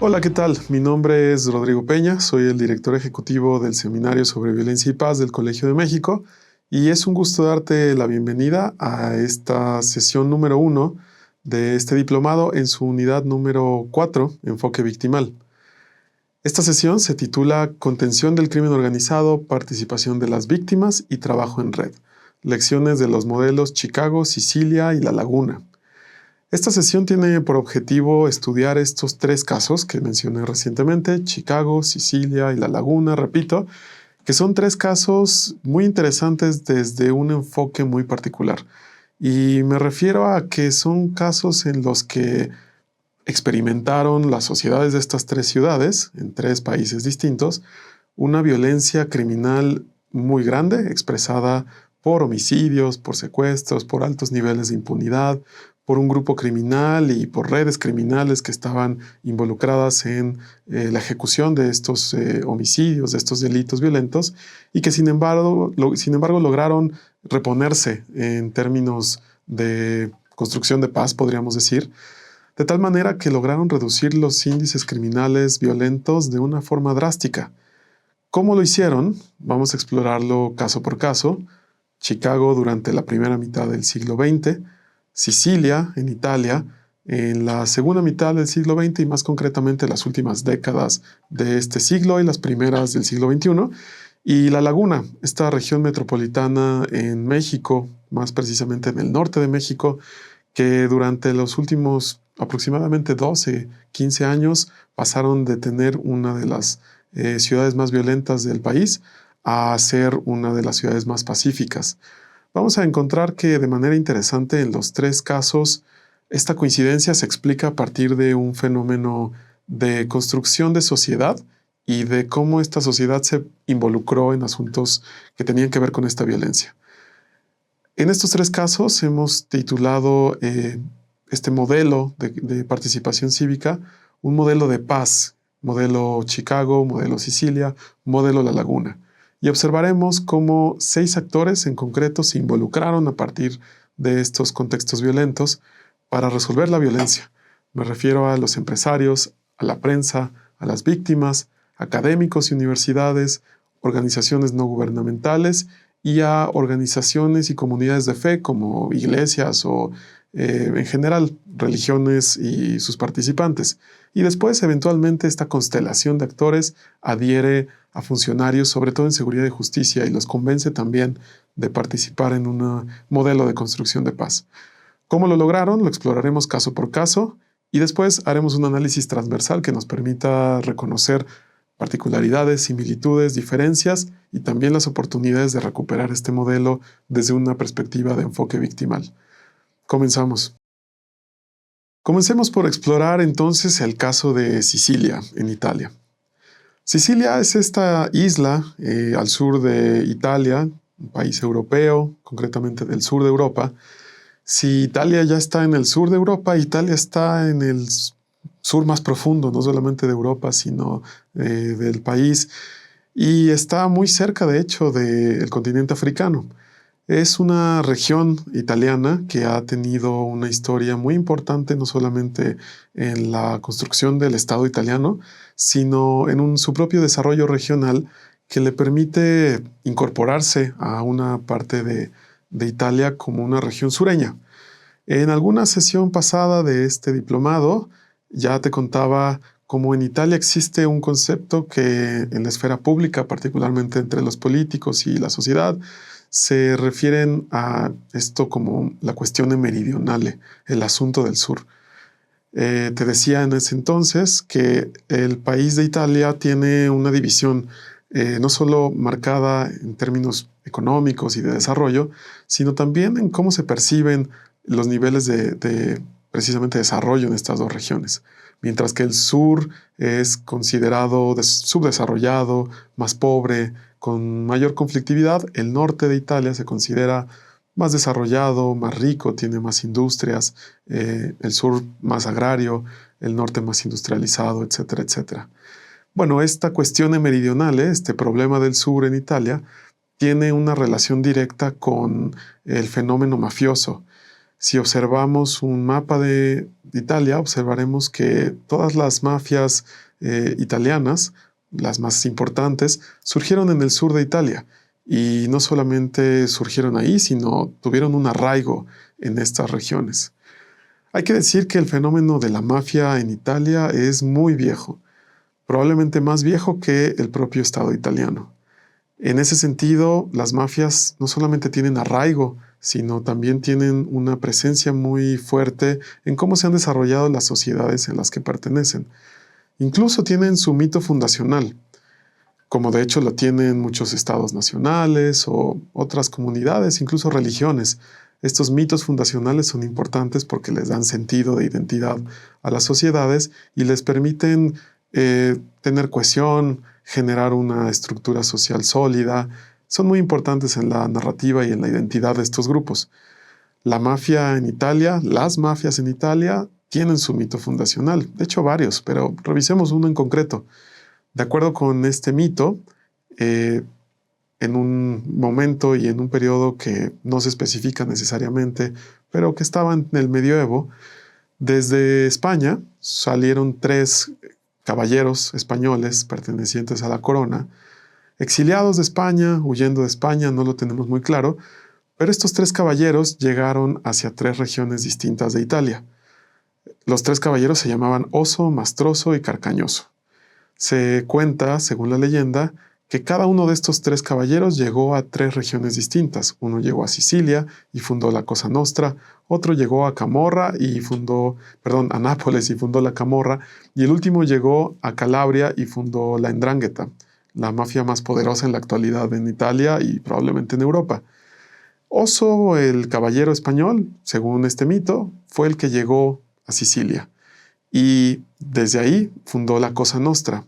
Hola, ¿qué tal? Mi nombre es Rodrigo Peña, soy el director ejecutivo del Seminario sobre Violencia y Paz del Colegio de México y es un gusto darte la bienvenida a esta sesión número 1 de este diplomado en su unidad número 4, Enfoque Victimal. Esta sesión se titula Contención del crimen organizado, participación de las víctimas y trabajo en red. Lecciones de los modelos Chicago, Sicilia y La Laguna. Esta sesión tiene por objetivo estudiar estos tres casos que mencioné recientemente, Chicago, Sicilia y La Laguna, repito, que son tres casos muy interesantes desde un enfoque muy particular. Y me refiero a que son casos en los que experimentaron las sociedades de estas tres ciudades, en tres países distintos, una violencia criminal muy grande, expresada por homicidios, por secuestros, por altos niveles de impunidad, por un grupo criminal y por redes criminales que estaban involucradas en la ejecución de estos homicidios, de estos delitos violentos, y que sin embargo lograron reponerse en términos de construcción de paz, podríamos decir, de tal manera que lograron reducir los índices criminales violentos de una forma drástica. ¿Cómo lo hicieron? Vamos a explorarlo caso por caso. Chicago durante la primera mitad del siglo XX, Sicilia, en Italia, en la segunda mitad del siglo XX y más concretamente las últimas décadas de este siglo y las primeras del siglo XXI, y La Laguna, esta región metropolitana en México, más precisamente en el norte de México, que durante los últimos aproximadamente 12, 15 años pasaron de tener una de las ciudades más violentas del país a ser una de las ciudades más pacíficas. Vamos a encontrar que de manera interesante en los tres casos esta coincidencia se explica a partir de un fenómeno de construcción de sociedad y de cómo esta sociedad se involucró en asuntos que tenían que ver con esta violencia. En estos tres casos hemos titulado este modelo de participación cívica un modelo de paz, modelo Chicago, modelo Sicilia, modelo La Laguna. Y observaremos cómo 6 actores en concreto se involucraron a partir de estos contextos violentos para resolver la violencia. Me refiero a los empresarios, a la prensa, a las víctimas, académicos y universidades, organizaciones no gubernamentales y a organizaciones y comunidades de fe como iglesias o en general religiones y sus participantes. Y después, eventualmente, esta constelación de actores adhiere a funcionarios, sobre todo en seguridad y justicia, y los convence también de participar en un modelo de construcción de paz. ¿Cómo lo lograron? Lo exploraremos caso por caso y después haremos un análisis transversal que nos permita reconocer particularidades, similitudes, diferencias y también las oportunidades de recuperar este modelo desde una perspectiva de enfoque victimal. Comenzamos. Comencemos por explorar entonces el caso de Sicilia, en Italia. Sicilia es esta isla al sur de Italia, un país europeo, concretamente del sur de Europa. Si Italia ya está en el sur de Europa, Italia está en el sur más profundo, no solamente de Europa, sino del país, y está muy cerca, de hecho, del continente africano. Es una región italiana que ha tenido una historia muy importante, no solamente en la construcción del Estado italiano, sino en su propio desarrollo regional que le permite incorporarse a una parte de Italia como una región sureña. En alguna sesión pasada de este diplomado ya te contaba cómo en Italia existe un concepto que en la esfera pública, particularmente entre los políticos y la sociedad, se refieren a esto como la cuestión meridionale, el asunto del sur. Te decía en ese entonces que el país de Italia tiene una división no solo marcada en términos económicos y de desarrollo, sino también en cómo se perciben los niveles de precisamente desarrollo en estas dos regiones. Mientras que el sur es considerado subdesarrollado, más pobre, con mayor conflictividad, el norte de Italia se considera más desarrollado, más rico, tiene más industrias, el sur más agrario, el norte más industrializado, etcétera, etcétera. Bueno, esta cuestión meridional, este problema del sur en Italia, tiene una relación directa con el fenómeno mafioso. Si observamos un mapa de Italia, observaremos que todas las mafias italianas, las más importantes, surgieron en el sur de Italia. Y no solamente surgieron ahí, sino tuvieron un arraigo en estas regiones. Hay que decir que el fenómeno de la mafia en Italia es muy viejo, probablemente más viejo que el propio Estado italiano. En ese sentido, las mafias no solamente tienen arraigo, sino también tienen una presencia muy fuerte en cómo se han desarrollado las sociedades en las que pertenecen. Incluso tienen su mito fundacional, como de hecho lo tienen muchos estados nacionales o otras comunidades, incluso religiones. Estos mitos fundacionales son importantes porque les dan sentido de identidad a las sociedades y les permiten tener cohesión, generar una estructura social sólida. Son muy importantes en la narrativa y en la identidad de estos grupos. La mafia en Italia, las mafias en Italia, tienen su mito fundacional. De hecho, varios, pero revisemos uno en concreto. De acuerdo con este mito, en un momento y en un periodo que no se especifica necesariamente, pero que estaba en el medioevo, desde España salieron 3 caballeros españoles pertenecientes a la corona, exiliados de España, huyendo de España, no lo tenemos muy claro, pero estos 3 caballeros llegaron hacia 3 regiones distintas de Italia. Los 3 caballeros se llamaban Oso, Mastroso y Carcañoso. Se cuenta, según la leyenda, que cada uno de estos 3 caballeros llegó a 3 regiones distintas. Uno llegó a Sicilia y fundó la Cosa Nostra, otro llegó a a Nápoles y fundó la Camorra, y el último llegó a Calabria y fundó la 'Ndrangheta, la mafia más poderosa en la actualidad en Italia y probablemente en Europa. Oso, el caballero español, según este mito, fue el que llegó a Sicilia y desde ahí fundó la Cosa Nostra,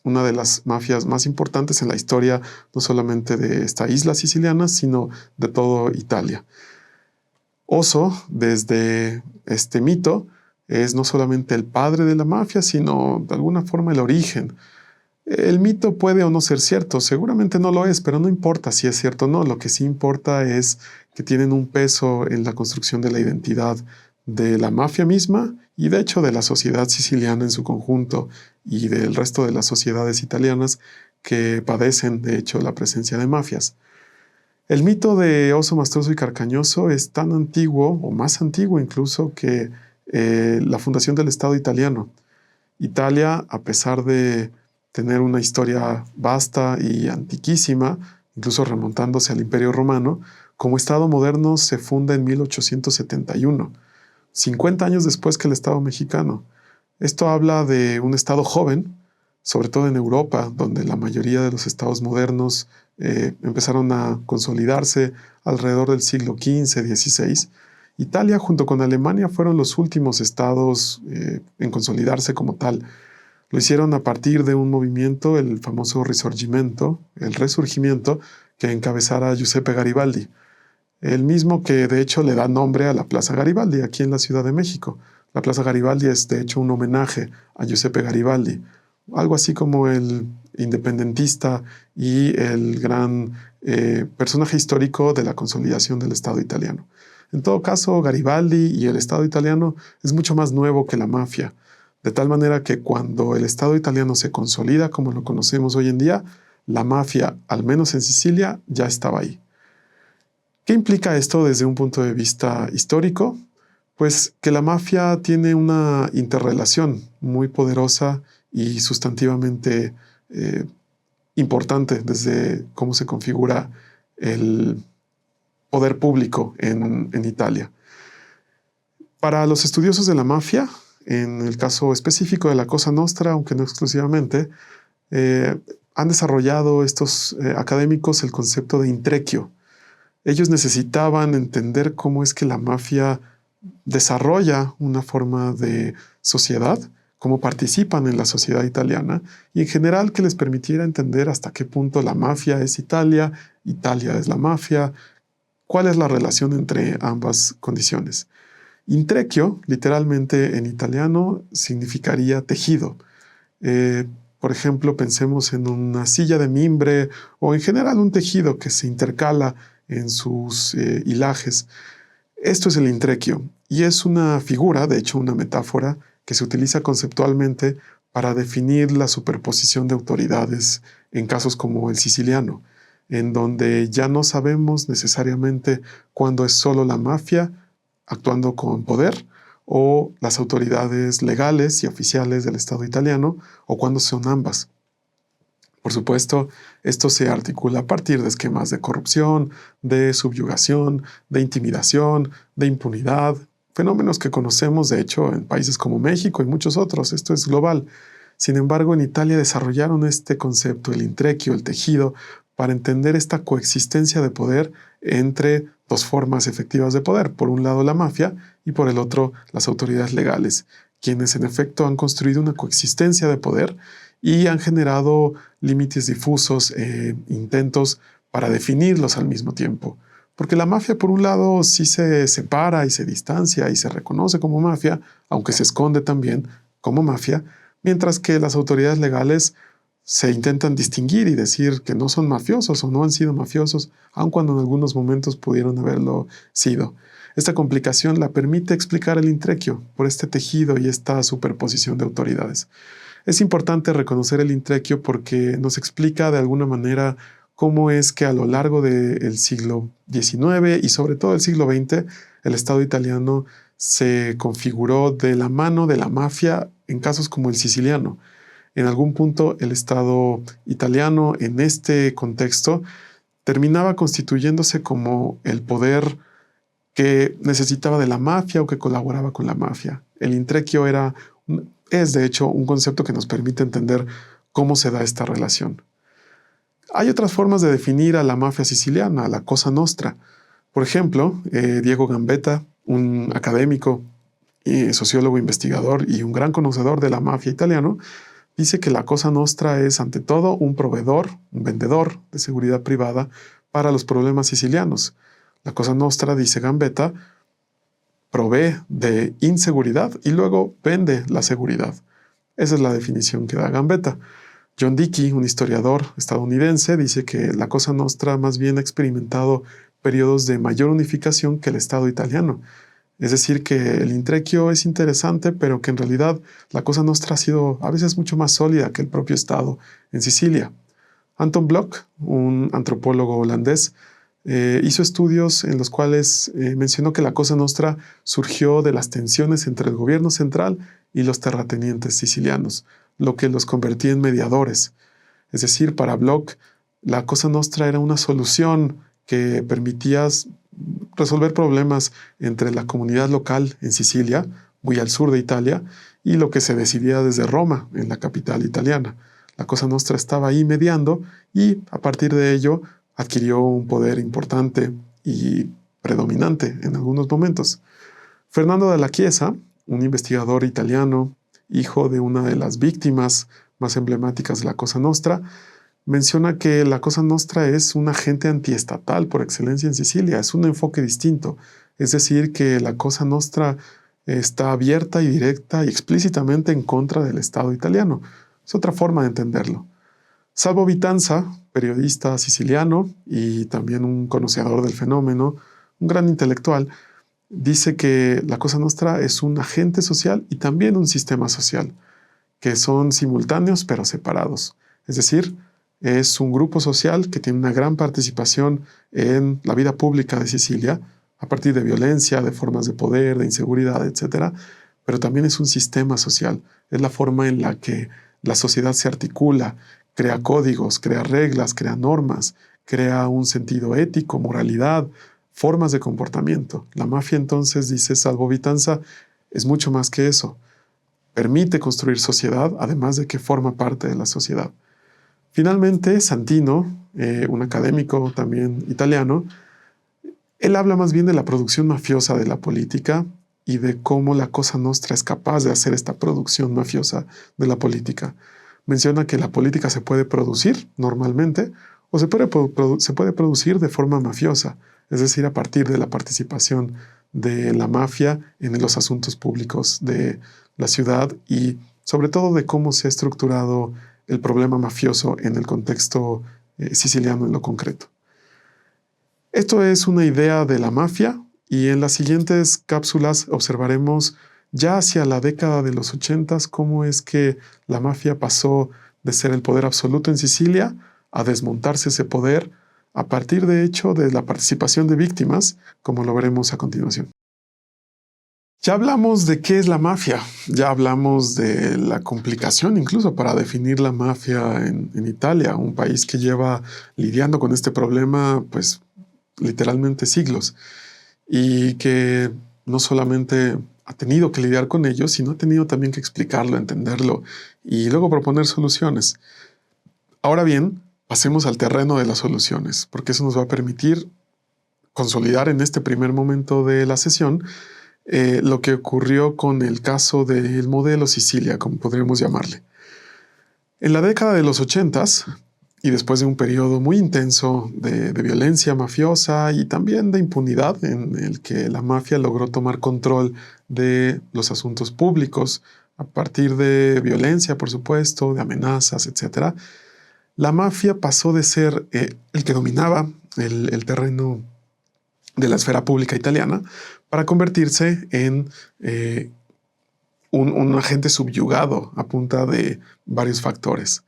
una de las mafias más importantes en la historia, no solamente de esta isla siciliana, sino de toda Italia. Oso, desde este mito, es no solamente el padre de la mafia, sino de alguna forma el origen. El mito puede o no ser cierto, seguramente no lo es, pero no importa si es cierto o no. Lo que sí importa es que tienen un peso en la construcción de la identidad de la mafia misma y de hecho de la sociedad siciliana en su conjunto y del resto de las sociedades italianas que padecen de hecho la presencia de mafias. El mito de Oso, Mastroso y Carcañoso es tan antiguo o más antiguo incluso que la fundación del Estado italiano. Italia, a pesar de tener una historia vasta y antiquísima, incluso remontándose al Imperio Romano, como Estado moderno se funda en 1871. 50 años después que el Estado mexicano. Esto habla de un Estado joven, sobre todo en Europa, donde la mayoría de los estados modernos empezaron a consolidarse alrededor del siglo XV, XVI. Italia, junto con Alemania, fueron los últimos estados en consolidarse como tal. Lo hicieron a partir de un movimiento, el famoso Risorgimento, el Resurgimiento, que encabezara Giuseppe Garibaldi. El mismo que de hecho le da nombre a la Plaza Garibaldi aquí en la Ciudad de México. La Plaza Garibaldi es de hecho un homenaje a Giuseppe Garibaldi, algo así como el independentista y el gran personaje histórico de la consolidación del Estado italiano. En todo caso, Garibaldi y el Estado italiano es mucho más nuevo que la mafia, de tal manera que cuando el Estado italiano se consolida como lo conocemos hoy en día, la mafia, al menos en Sicilia, ya estaba ahí. ¿Qué implica esto desde un punto de vista histórico? Pues que la mafia tiene una interrelación muy poderosa y sustantivamente importante desde cómo se configura el poder público en Italia. Para los estudiosos de la mafia, en el caso específico de la Cosa Nostra, aunque no exclusivamente, han desarrollado estos académicos el concepto de intreccio. Ellos necesitaban entender cómo es que la mafia desarrolla una forma de sociedad, cómo participan en la sociedad italiana y en general que les permitiera entender hasta qué punto la mafia es Italia, Italia es la mafia, cuál es la relación entre ambas condiciones. Intreccio, literalmente en italiano, significaría tejido. Por ejemplo, pensemos en una silla de mimbre o en general un tejido que se intercala en sus hilajes. Esto es el intreccio, y es una figura, de hecho una metáfora, que se utiliza conceptualmente para definir la superposición de autoridades en casos como el siciliano, en donde ya no sabemos necesariamente cuándo es solo la mafia actuando con poder o las autoridades legales y oficiales del Estado italiano, o cuándo son ambas. Por supuesto, esto se articula a partir de esquemas de corrupción, de subyugación, de intimidación, de impunidad, fenómenos que conocemos de hecho en países como México y muchos otros. Esto es global. Sin embargo, en Italia desarrollaron este concepto, el intreccio, el tejido, para entender esta coexistencia de poder entre dos formas efectivas de poder. Por un lado la mafia y por el otro las autoridades legales, quienes en efecto han construido una coexistencia de poder y han generado límites difusos e intentos para definirlos al mismo tiempo. Porque la mafia, por un lado, sí se separa y se distancia y se reconoce como mafia, aunque se esconde también como mafia, mientras que las autoridades legales se intentan distinguir y decir que no son mafiosos o no han sido mafiosos, aun cuando en algunos momentos pudieron haberlo sido. Esta complicación la permite explicar el intreccio por este tejido y esta superposición de autoridades. Es importante reconocer el intreccio porque nos explica de alguna manera cómo es que a lo largo del siglo XIX y sobre todo el siglo XX, el Estado italiano se configuró de la mano de la mafia en casos como el siciliano. En algún punto el Estado italiano en este contexto terminaba constituyéndose como el poder que necesitaba de la mafia o que colaboraba con la mafia. El intreccio es de hecho un concepto que nos permite entender cómo se da esta relación. Hay otras formas de definir a la mafia siciliana, a la Cosa Nostra. Por ejemplo, Diego Gambetta, un académico, sociólogo, investigador y un gran conocedor de la mafia italiano, dice que la Cosa Nostra es ante todo un proveedor, un vendedor de seguridad privada para los problemas sicilianos. La Cosa Nostra, dice Gambetta, provee de inseguridad y luego vende la seguridad. Esa es la definición que da Gambetta. John Dickey, un historiador estadounidense, dice que la Cosa Nostra más bien ha experimentado periodos de mayor unificación que el Estado italiano. Es decir, que el intreccio es interesante, pero que en realidad la Cosa Nostra ha sido a veces mucho más sólida que el propio Estado en Sicilia. Anton Blok, un antropólogo holandés, hizo estudios en los cuales mencionó que la Cosa Nostra surgió de las tensiones entre el gobierno central y los terratenientes sicilianos, lo que los convertía en mediadores. Es decir, para Blok, la Cosa Nostra era una solución que permitía resolver problemas entre la comunidad local en Sicilia, muy al sur de Italia, y lo que se decidía desde Roma, en la capital italiana. La Cosa Nostra estaba ahí mediando y a partir de ello adquirió un poder importante y predominante en algunos momentos. Fernando de la Chiesa, un investigador italiano, hijo de una de las víctimas más emblemáticas de la Cosa Nostra, menciona que la Cosa Nostra es un agente antiestatal por excelencia en Sicilia, es un enfoque distinto, es decir, que la Cosa Nostra está abierta y directa y explícitamente en contra del Estado italiano. Es otra forma de entenderlo. Salvo Vitanza, periodista siciliano y también un conocedor del fenómeno, un gran intelectual, dice que la Cosa Nostra es un agente social y también un sistema social, que son simultáneos pero separados. Es decir, es un grupo social que tiene una gran participación en la vida pública de Sicilia, a partir de violencia, de formas de poder, de inseguridad, etc. Pero también es un sistema social, es la forma en la que la sociedad se articula, crea códigos, crea reglas, crea normas, crea un sentido ético, moralidad, formas de comportamiento. La mafia entonces, dice Salvo Vitanza, es mucho más que eso. Permite construir sociedad, además de que forma parte de la sociedad. Finalmente, Santino, un académico también italiano, él habla más bien de la producción mafiosa de la política y de cómo la Cosa Nostra es capaz de hacer esta producción mafiosa de la política. Menciona que la política se puede producir normalmente o se puede producir de forma mafiosa, es decir, a partir de la participación de la mafia en los asuntos públicos de la ciudad y sobre todo de cómo se ha estructurado el problema mafioso en el contexto siciliano en lo concreto. Esto es una idea de la mafia Y en las siguientes cápsulas observaremos ya hacia la década de los 80 cómo es que la mafia pasó de ser el poder absoluto en Sicilia a desmontarse ese poder a partir de hecho de la participación de víctimas, como lo veremos a continuación. Ya hablamos de qué es la mafia, ya hablamos de la complicación incluso para definir la mafia en Italia, un país que lleva lidiando con este problema pues literalmente siglos y que no solamente ha tenido que lidiar con ello, sino ha tenido también que explicarlo, entenderlo y luego proponer soluciones. Ahora bien, pasemos al terreno de las soluciones, porque eso nos va a permitir consolidar en este primer momento de la sesión lo que ocurrió con el caso del modelo Sicilia, como podríamos llamarle. En la década de los 80s, y después de un periodo muy intenso de violencia mafiosa y también de impunidad, en el que la mafia logró tomar control de los asuntos públicos, a partir de violencia, por supuesto, de amenazas, etc., la mafia pasó de ser el que dominaba el terreno de la esfera pública italiana para convertirse en un agente subyugado a punta de varios factores.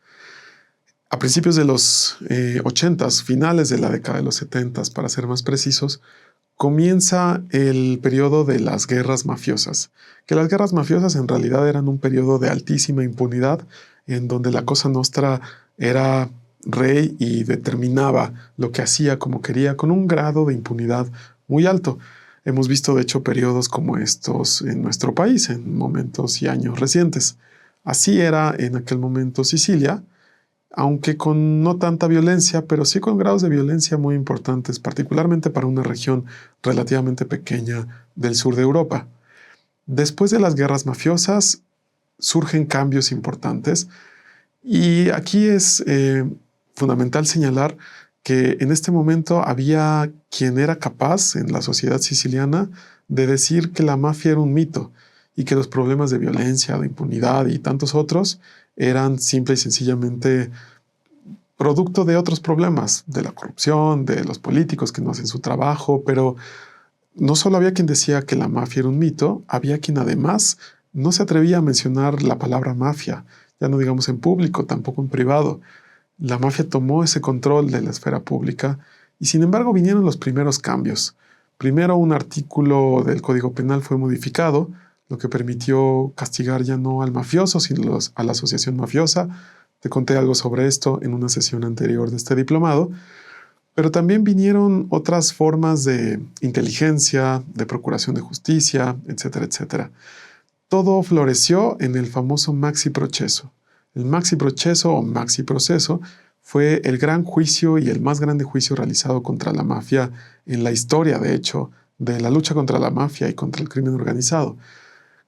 A principios de los 80s, finales de la década de los 70s, para ser más precisos, comienza el periodo de las guerras mafiosas, que las guerras mafiosas en realidad eran un periodo de altísima impunidad en donde la Cosa Nostra era rey y determinaba lo que hacía como quería con un grado de impunidad muy alto. Hemos visto de hecho periodos como estos en nuestro país en momentos y años recientes. Así era en aquel momento Sicilia, aunque con no tanta violencia, pero sí con grados de violencia muy importantes, particularmente para una región relativamente pequeña del sur de Europa. Después de las guerras mafiosas surgen cambios importantes y aquí es fundamental señalar que en este momento había quien era capaz en la sociedad siciliana de decir que la mafia era un mito y que los problemas de violencia, de impunidad y tantos otros eran simple y sencillamente producto de otros problemas, de la corrupción, de los políticos que no hacen su trabajo, pero no solo había quien decía que la mafia era un mito, había quien además no se atrevía a mencionar la palabra mafia, ya no digamos en público, tampoco en privado. La mafia tomó ese control de la esfera pública y sin embargo vinieron los primeros cambios. Primero un artículo del Código Penal fue modificado, lo que permitió castigar ya no al mafioso, sino a la asociación mafiosa. Te conté algo sobre esto en una sesión anterior de este diplomado. Pero también vinieron otras formas de inteligencia, de procuración de justicia, etcétera, etcétera. Todo floreció en el famoso Maxi Proceso. El Maxi Proceso o Maxi Proceso fue el gran juicio y el más grande juicio realizado contra la mafia en la historia, de hecho, de la lucha contra la mafia y contra el crimen organizado.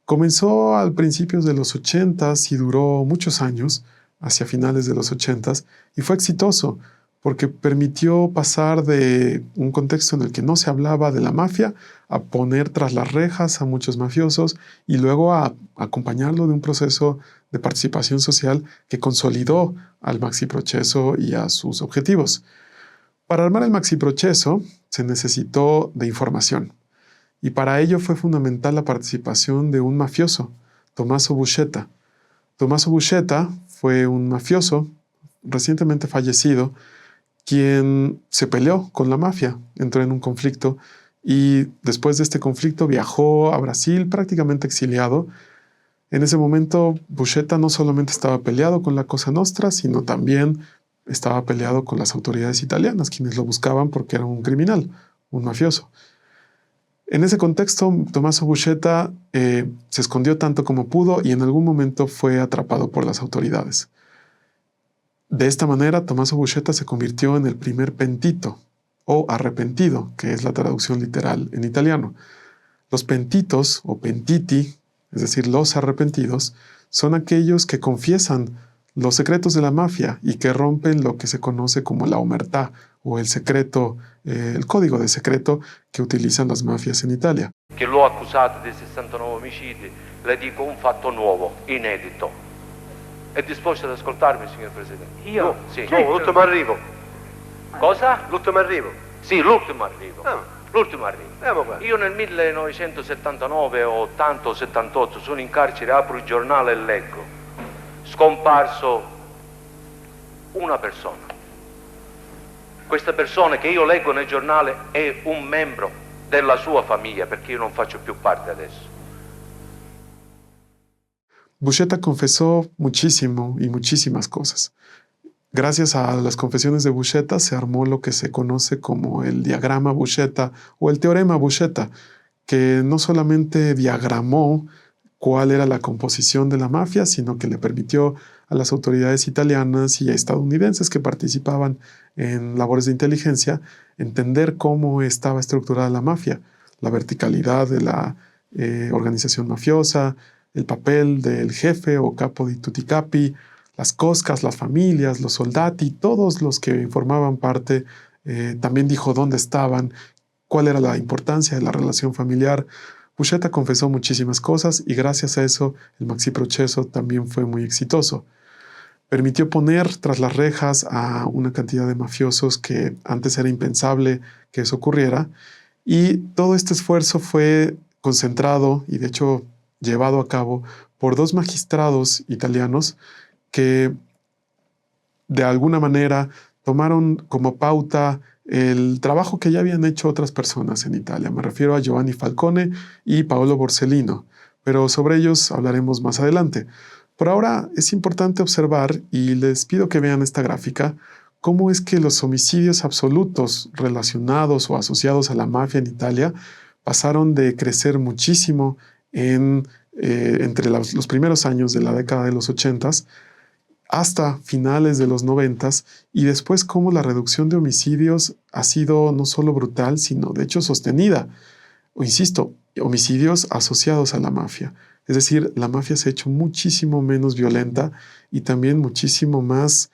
Comenzó al principios de los 80s y duró muchos años, hacia finales de los 80s, y fue exitoso porque permitió pasar de un contexto en el que no se hablaba de la mafia a poner tras las rejas a muchos mafiosos y luego a acompañarlo de un proceso de participación social que consolidó al Maxi Proceso y a sus objetivos. Para armar el Maxi Proceso se necesitó de información y para ello fue fundamental la participación de un mafioso, Tommaso Buscetta. Tommaso Buscetta fue un mafioso recientemente fallecido quien se peleó con la mafia, entró en un conflicto y después de este conflicto viajó a Brasil prácticamente exiliado. En ese momento Buscetta no solamente estaba peleado con la Cosa Nostra, sino también estaba peleado con las autoridades italianas, quienes lo buscaban porque era un criminal, un mafioso. En ese contexto, Tommaso Buscetta se escondió tanto como pudo y en algún momento fue atrapado por las autoridades. De esta manera, Tommaso Buscetta se convirtió en el primer pentito, o arrepentido, que es la traducción literal en italiano. Los pentitos, o pentiti, es decir, los arrepentidos, son aquellos que confiesan los secretos de la mafia y que rompen lo que se conoce como la omertà, o el secreto, el código de secreto que utilizan las mafias en Italia. Che l'ho accusato di 69 omicidi, le dico un fatto nuovo, inedito. È disposto ad ascoltarmi, signor Presidente? Io? Sì. No, l'ultimo arrivo. Cosa? L'ultimo arrivo. Sì, l'ultimo arrivo. Ah. L'ultimo arrivo. Io nel 1979 o 80 o 78 sono in carcere, apro il giornale e leggo: scomparso una persona. Questa persona che io leggo nel giornale è un membro della sua famiglia, perché io non faccio più parte adesso. Buscetta confesó muchísimo y muchísimas cosas. Gracias a las confesiones de Buscetta se armó lo que se conoce como el diagrama Buscetta o el teorema Buscetta, que no solamente diagramó cuál era la composición de la mafia, sino que le permitió a las autoridades italianas y estadounidenses que participaban en labores de inteligencia entender cómo estaba estructurada la mafia, la verticalidad de la organización mafiosa, el papel del jefe o capo di tutti capi, las coscas, las familias, los soldati, todos los que formaban parte. También dijo dónde estaban, cuál era la importancia de la relación familiar. Buscetta confesó muchísimas cosas y gracias a eso el maxi proceso también fue muy exitoso. Permitió poner tras las rejas a una cantidad de mafiosos que antes era impensable que eso ocurriera, y todo este esfuerzo fue concentrado y de hecho llevado a cabo por dos magistrados italianos que de alguna manera tomaron como pauta el trabajo que ya habían hecho otras personas en Italia. Me refiero a Giovanni Falcone y Paolo Borsellino, pero sobre ellos hablaremos más adelante. Por ahora es importante observar, y les pido que vean esta gráfica, cómo es que los homicidios absolutos relacionados o asociados a la mafia en Italia pasaron de crecer muchísimo entre los primeros años de la década de los 80s hasta finales de los 90s, y después cómo la reducción de homicidios ha sido no solo brutal, sino de hecho sostenida. O insisto, homicidios asociados a la mafia. Es decir, la mafia se ha hecho muchísimo menos violenta y también muchísimo más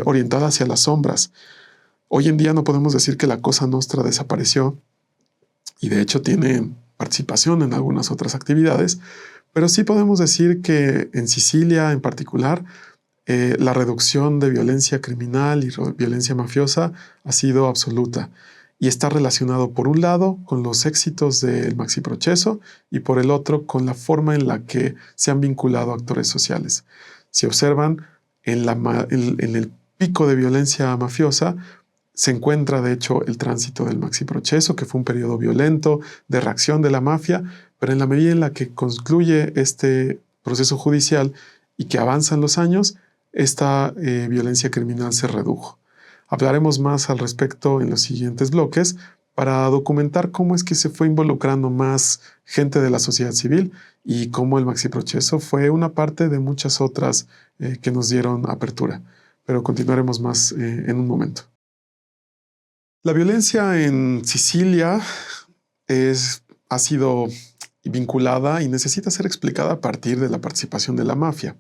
orientada hacia las sombras. Hoy en día no podemos decir que la Cosa Nostra desapareció, y de hecho tiene participación en algunas otras actividades, pero sí podemos decir que en Sicilia en particular la reducción de violencia criminal y violencia mafiosa ha sido absoluta, y está relacionado por un lado con los éxitos del maxi proceso y por el otro con la forma en la que se han vinculado actores sociales. Si observan, en el pico de violencia mafiosa se encuentra de hecho el tránsito del maxi proceso, que fue un periodo violento de reacción de la mafia, pero en la medida en la que concluye este proceso judicial y que avanzan los años, esta violencia criminal se redujo. Hablaremos más al respecto en los siguientes bloques para documentar cómo es que se fue involucrando más gente de la sociedad civil y cómo el maxi proceso fue una parte de muchas otras que nos dieron apertura. Pero continuaremos más en un momento. La violencia en Sicilia ha sido vinculada y necesita ser explicada a partir de la participación de la mafia.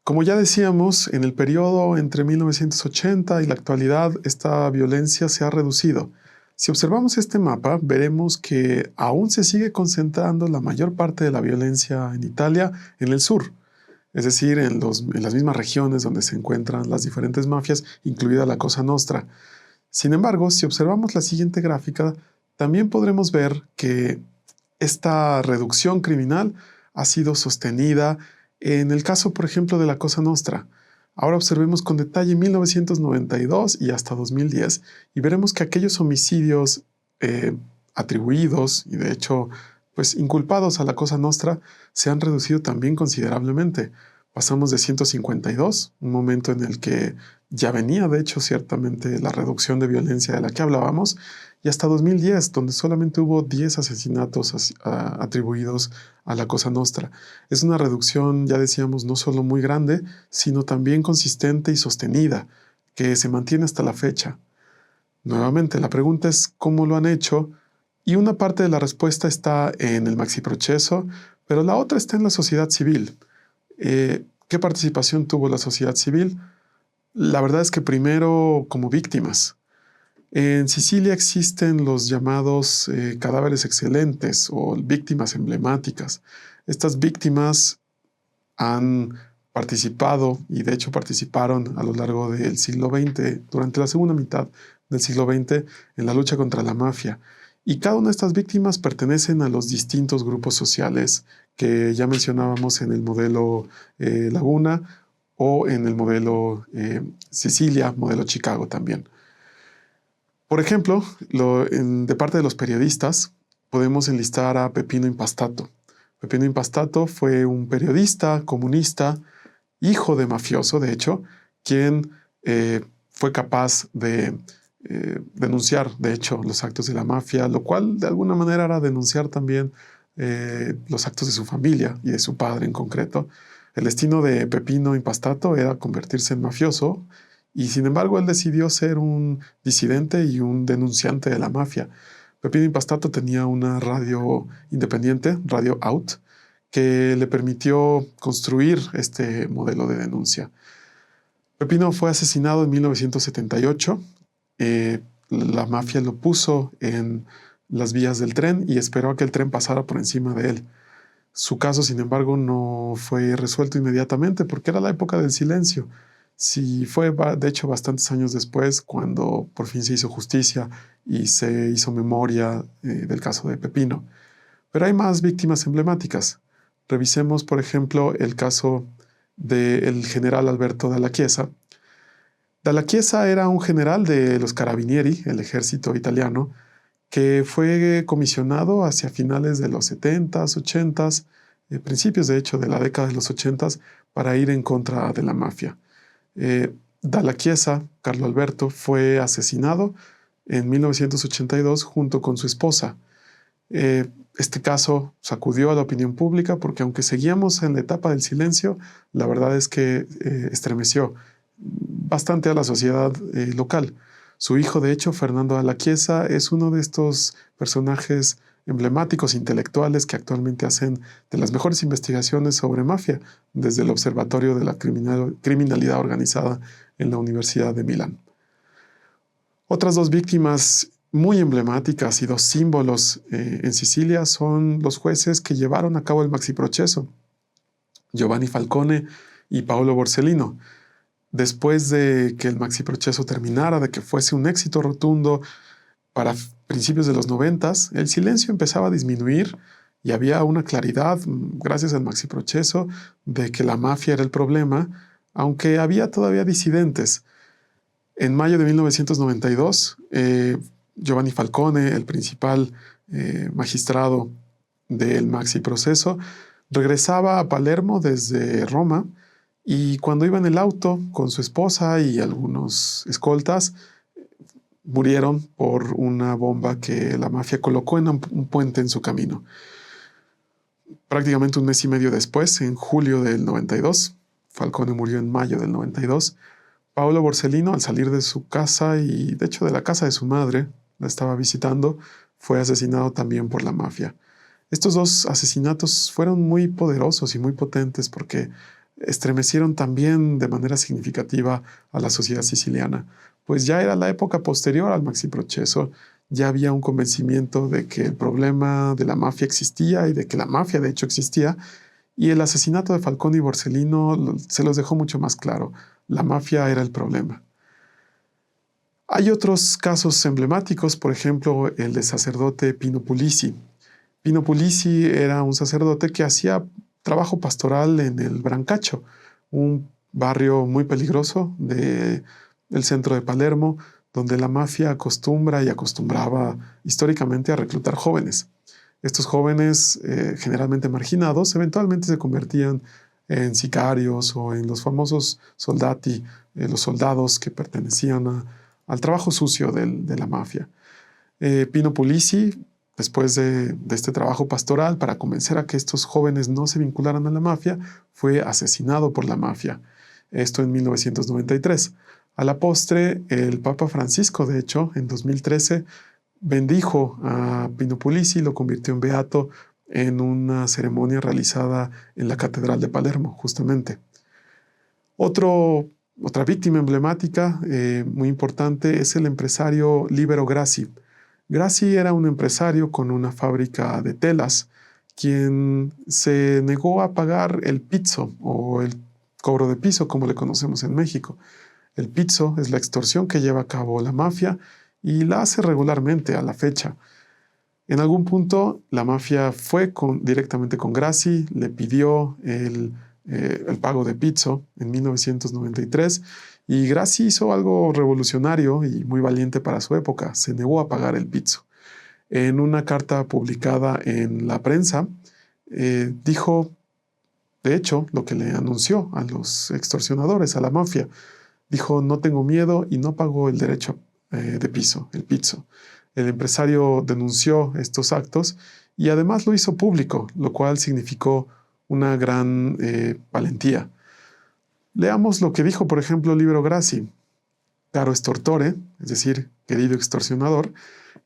Como ya decíamos, en el periodo entre 1980 y la actualidad, esta violencia se ha reducido. Si observamos este mapa, veremos que aún se sigue concentrando la mayor parte de la violencia en Italia en el sur, es decir, en las mismas regiones donde se encuentran las diferentes mafias, incluida la Cosa Nostra. Sin embargo, si observamos la siguiente gráfica, también podremos ver que esta reducción criminal ha sido sostenida en el caso, por ejemplo, de la Cosa Nostra. Ahora observemos con detalle 1992 y hasta 2010 y veremos que aquellos homicidios atribuidos y de hecho pues inculpados a la Cosa Nostra se han reducido también considerablemente. Pasamos de 152, un momento en el que ya venía de hecho ciertamente la reducción de violencia de la que hablábamos, y hasta 2010, donde solamente hubo 10 asesinatos atribuidos a la Cosa Nostra. Es una reducción, ya decíamos, no solo muy grande, sino también consistente y sostenida, que se mantiene hasta la fecha. Nuevamente, la pregunta es cómo lo han hecho, y una parte de la respuesta está en el maxi proceso, pero la otra está en la sociedad civil. ¿Qué participación tuvo la sociedad civil? La verdad es que primero como víctimas. En Sicilia existen los llamados cadáveres excelentes o víctimas emblemáticas. Estas víctimas han participado y de hecho participaron a lo largo del siglo XX, durante la segunda mitad del siglo XX en la lucha contra la mafia. Y cada una de estas víctimas pertenecen a los distintos grupos sociales que ya mencionábamos en el modelo Laguna o en el modelo Sicilia, modelo Chicago también. Por ejemplo, de parte de los periodistas, podemos enlistar a Peppino Impastato. Peppino Impastato fue un periodista comunista, hijo de mafioso, de hecho, quien fue capaz de denunciar, de hecho, los actos de la mafia, lo cual de alguna manera era denunciar también los actos de su familia y de su padre en concreto. El destino de Peppino Impastato era convertirse en mafioso y sin embargo él decidió ser un disidente y un denunciante de la mafia. Peppino Impastato tenía una radio independiente, Radio Out, que le permitió construir este modelo de denuncia. Peppino fue asesinado en 1978. La mafia lo puso en las vías del tren y esperó a que el tren pasara por encima de él. Su caso, sin embargo, no fue resuelto inmediatamente porque era la época del silencio. Sí, fue de hecho bastantes años después cuando por fin se hizo justicia y se hizo memoria del caso de Peppino. Pero hay más víctimas emblemáticas. Revisemos, por ejemplo, el caso del general Alberto Dalla Chiesa. Dalla Chiesa era un general de los Carabinieri, el ejército italiano, que fue comisionado hacia finales de los 70s, 80s, principios de hecho de la década de los 80s, para ir en contra de la mafia. Dalla Chiesa, Carlo Alberto, fue asesinado en 1982 junto con su esposa. Este caso sacudió a la opinión pública porque aunque seguíamos en la etapa del silencio, la verdad es que estremeció bastante a la sociedad local. Su hijo, de hecho, Fernando Dalla Chiesa, es uno de estos personajes emblemáticos intelectuales que actualmente hacen de las mejores investigaciones sobre mafia desde el Observatorio de la Criminalidad Organizada en la Universidad de Milán. Otras dos víctimas muy emblemáticas y dos símbolos en Sicilia son los jueces que llevaron a cabo el maxiproceso, Giovanni Falcone y Paolo Borsellino. Después de que el maxiproceso terminara, de que fuese un éxito rotundo para principios de los 90s, el silencio empezaba a disminuir y había una claridad, gracias al maxiproceso, de que la mafia era el problema, aunque había todavía disidentes. En mayo de 1992, Giovanni Falcone, el principal magistrado del maxiproceso, regresaba a Palermo desde Roma y cuando iba en el auto con su esposa y algunos escoltas, murieron por una bomba que la mafia colocó en un puente en su camino. Prácticamente un mes y medio después, en julio del 92, Falcone murió en mayo del 92, Paolo Borsellino, al salir de su casa y de hecho de la casa de su madre, la estaba visitando, fue asesinado también por la mafia. Estos dos asesinatos fueron muy poderosos y muy potentes porque estremecieron también de manera significativa a la sociedad siciliana, pues ya era la época posterior al maxiproceso, ya había un convencimiento de que el problema de la mafia existía y de que la mafia de hecho existía, y el asesinato de Falcone y Borsellino se los dejó mucho más claro, la mafia era el problema. Hay otros casos emblemáticos, por ejemplo, el del sacerdote Pino Puglisi. Pino Puglisi era un sacerdote que hacía trabajo pastoral en el Brancaccio, un barrio muy peligroso del centro de Palermo, donde la mafia acostumbra y acostumbraba históricamente a reclutar jóvenes. Estos jóvenes, generalmente marginados, eventualmente se convertían en sicarios o en los famosos soldati, los soldados que pertenecían al trabajo sucio de la mafia. Pino Puglisi, después de este trabajo pastoral para convencer a que estos jóvenes no se vincularan a la mafia, fue asesinado por la mafia. Esto en 1993. A la postre, el Papa Francisco, de hecho, en 2013, bendijo a Pino Puglisi y lo convirtió en beato en una ceremonia realizada en la Catedral de Palermo, justamente. Otra víctima emblemática muy importante es el empresario Libero Grassi. Grassi era un empresario con una fábrica de telas, quien se negó a pagar el pizzo o el cobro de piso, como le conocemos en México. El pizzo es la extorsión que lleva a cabo la mafia y la hace regularmente a la fecha. En algún punto la mafia fue directamente con Grassi, le pidió el pago de pizzo en 1993 y Grassi hizo algo revolucionario y muy valiente para su época, se negó a pagar el pizzo. En una carta publicada en la prensa, dijo, de hecho, lo que le anunció a los extorsionadores, a la mafia. Dijo, no tengo miedo y no pagó el derecho de piso, el pizzo. El empresario denunció estos actos y además lo hizo público, lo cual significó una gran valentía. Leamos lo que dijo, por ejemplo, Libero Grassi. Caro extortore, es decir, querido extorsionador,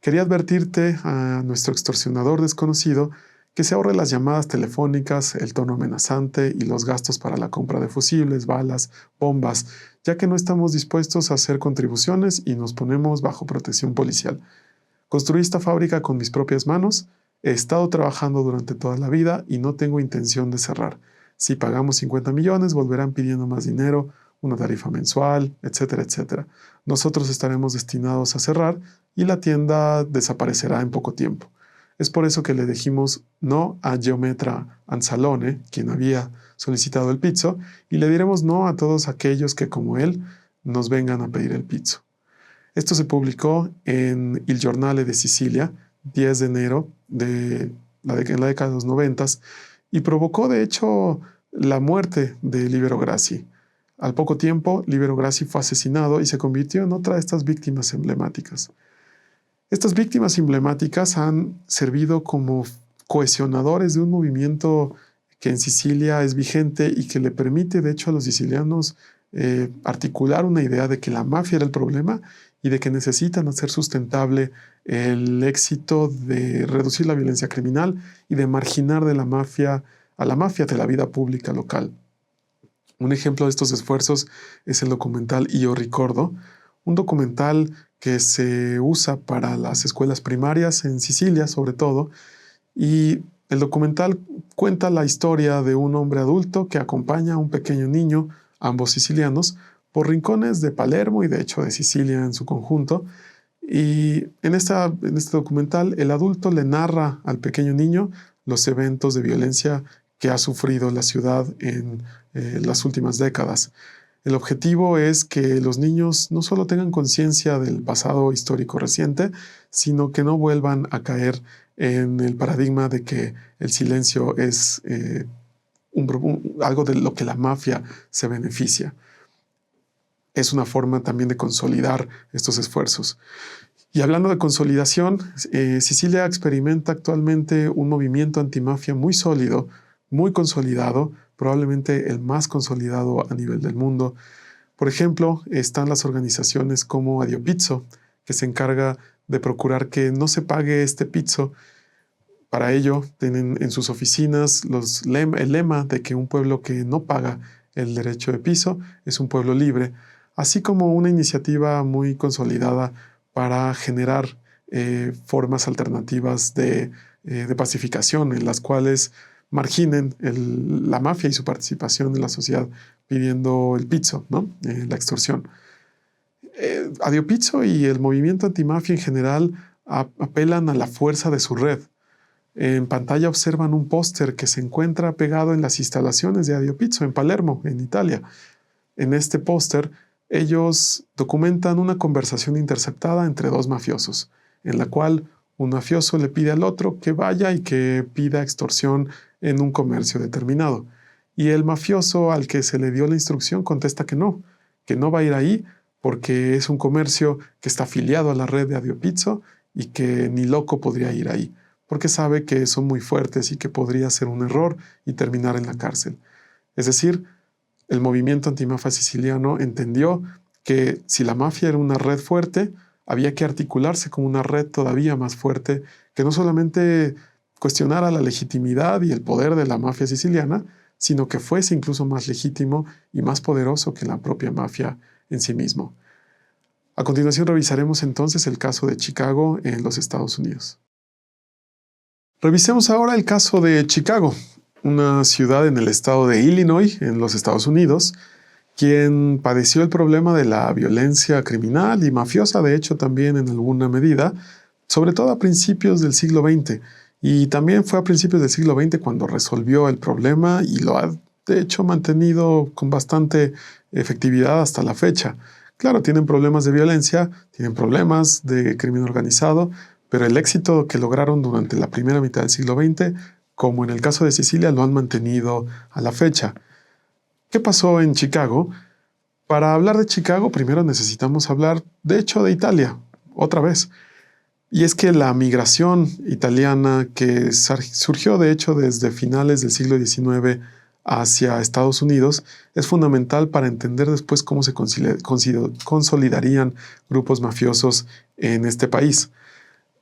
quería advertirte a nuestro extorsionador desconocido que se ahorre las llamadas telefónicas, el tono amenazante y los gastos para la compra de fusibles, balas, bombas, ya que no estamos dispuestos a hacer contribuciones y nos ponemos bajo protección policial. Construí esta fábrica con mis propias manos, he estado trabajando durante toda la vida y no tengo intención de cerrar. Si pagamos 50 millones, volverán pidiendo más dinero, una tarifa mensual, etcétera, etcétera. Nosotros estaremos destinados a cerrar y la tienda desaparecerá en poco tiempo. Es por eso que le dijimos no a Geometra Anzalone, quien había solicitado el pizzo, y le diremos no a todos aquellos que, como él, nos vengan a pedir el pizzo. Esto se publicó en Il Giornale de Sicilia, 10 de enero en la década de los 90 y provocó, de hecho, la muerte de Libero Grassi. Al poco tiempo, Libero Grassi fue asesinado y se convirtió en otra de estas víctimas emblemáticas. Estas víctimas emblemáticas han servido como cohesionadores de un movimiento que en Sicilia es vigente y que le permite, de hecho, a los sicilianos articular una idea de que la mafia era el problema y de que necesitan hacer sustentable el éxito de reducir la violencia criminal y de marginar a la mafia de la vida pública local. Un ejemplo de estos esfuerzos es el documental Io Ricordo, un documental que se usa para las escuelas primarias en Sicilia, sobre todo, y el documental cuenta la historia de un hombre adulto que acompaña a un pequeño niño, ambos sicilianos, por rincones de Palermo y de hecho de Sicilia en su conjunto. Y en este documental el adulto le narra al pequeño niño los eventos de violencia que ha sufrido la ciudad en las últimas décadas. El objetivo es que los niños no solo tengan conciencia del pasado histórico reciente, sino que no vuelvan a caer en el paradigma de que el silencio es algo de lo que la mafia se beneficia. Es una forma también de consolidar estos esfuerzos. Y hablando de consolidación, Sicilia experimenta actualmente un movimiento antimafia muy sólido, muy consolidado, probablemente el más consolidado a nivel del mundo. Por ejemplo, están las organizaciones como Adio Pizzo, que se encarga de procurar que no se pague este pizzo. Para ello, tienen en sus oficinas el lema de que un pueblo que no paga el derecho de piso es un pueblo libre, así como una iniciativa muy consolidada para generar formas alternativas de pacificación en las cuales marginen la mafia y su participación en la sociedad pidiendo el pizzo, ¿no? La extorsión. Adio Pizzo y el movimiento antimafia en general apelan a la fuerza de su red. En pantalla observan un póster que se encuentra pegado en las instalaciones de Adio Pizzo en Palermo, en Italia. En este póster, ellos documentan una conversación interceptada entre dos mafiosos, en la cual un mafioso le pide al otro que vaya y que pida extorsión en un comercio determinado. Y el mafioso al que se le dio la instrucción contesta que no va a ir ahí porque es un comercio que está afiliado a la red de Adio Pizzo y que ni loco podría ir ahí, porque sabe que son muy fuertes y que podría ser un error y terminar en la cárcel. Es decir, el movimiento antimafia siciliano entendió que si la mafia era una red fuerte, había que articularse con una red todavía más fuerte que no solamente cuestionara la legitimidad y el poder de la mafia siciliana, sino que fuese incluso más legítimo y más poderoso que la propia mafia en sí mismo. A continuación revisaremos entonces el caso de Chicago en los Estados Unidos. Revisemos ahora el caso de Chicago, una ciudad en el estado de Illinois, en los Estados Unidos, quien padeció el problema de la violencia criminal y mafiosa, de hecho también en alguna medida, sobre todo a principios del siglo XX. Y también fue a principios del siglo XX cuando resolvió el problema y lo ha, de hecho, mantenido con bastante efectividad hasta la fecha. Claro, tienen problemas de violencia, tienen problemas de crimen organizado, pero el éxito que lograron durante la primera mitad del siglo XX, como en el caso de Sicilia, lo han mantenido a la fecha. ¿Qué pasó en Chicago? Para hablar de Chicago, primero necesitamos hablar, de hecho, de Italia, otra vez. Y es que la migración italiana que surgió, de hecho, desde finales del siglo XIX hacia Estados Unidos es fundamental para entender después cómo se consolidarían grupos mafiosos en este país.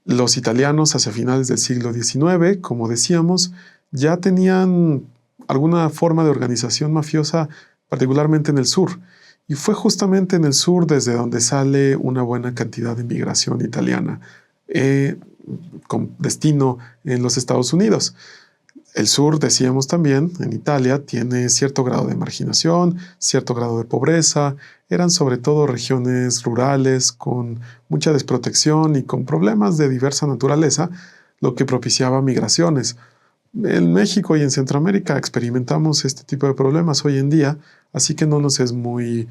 Los italianos hacia finales del siglo XIX, como decíamos, ya tenían alguna forma de organización mafiosa, particularmente en el sur. Y fue justamente en el sur desde donde sale una buena cantidad de inmigración italiana, con destino en los Estados Unidos. El sur, decíamos también, en Italia, tiene cierto grado de marginación, cierto grado de pobreza. Eran sobre todo regiones rurales con mucha desprotección y con problemas de diversa naturaleza, lo que propiciaba migraciones. En México y en Centroamérica experimentamos este tipo de problemas hoy en día, así que no nos es muy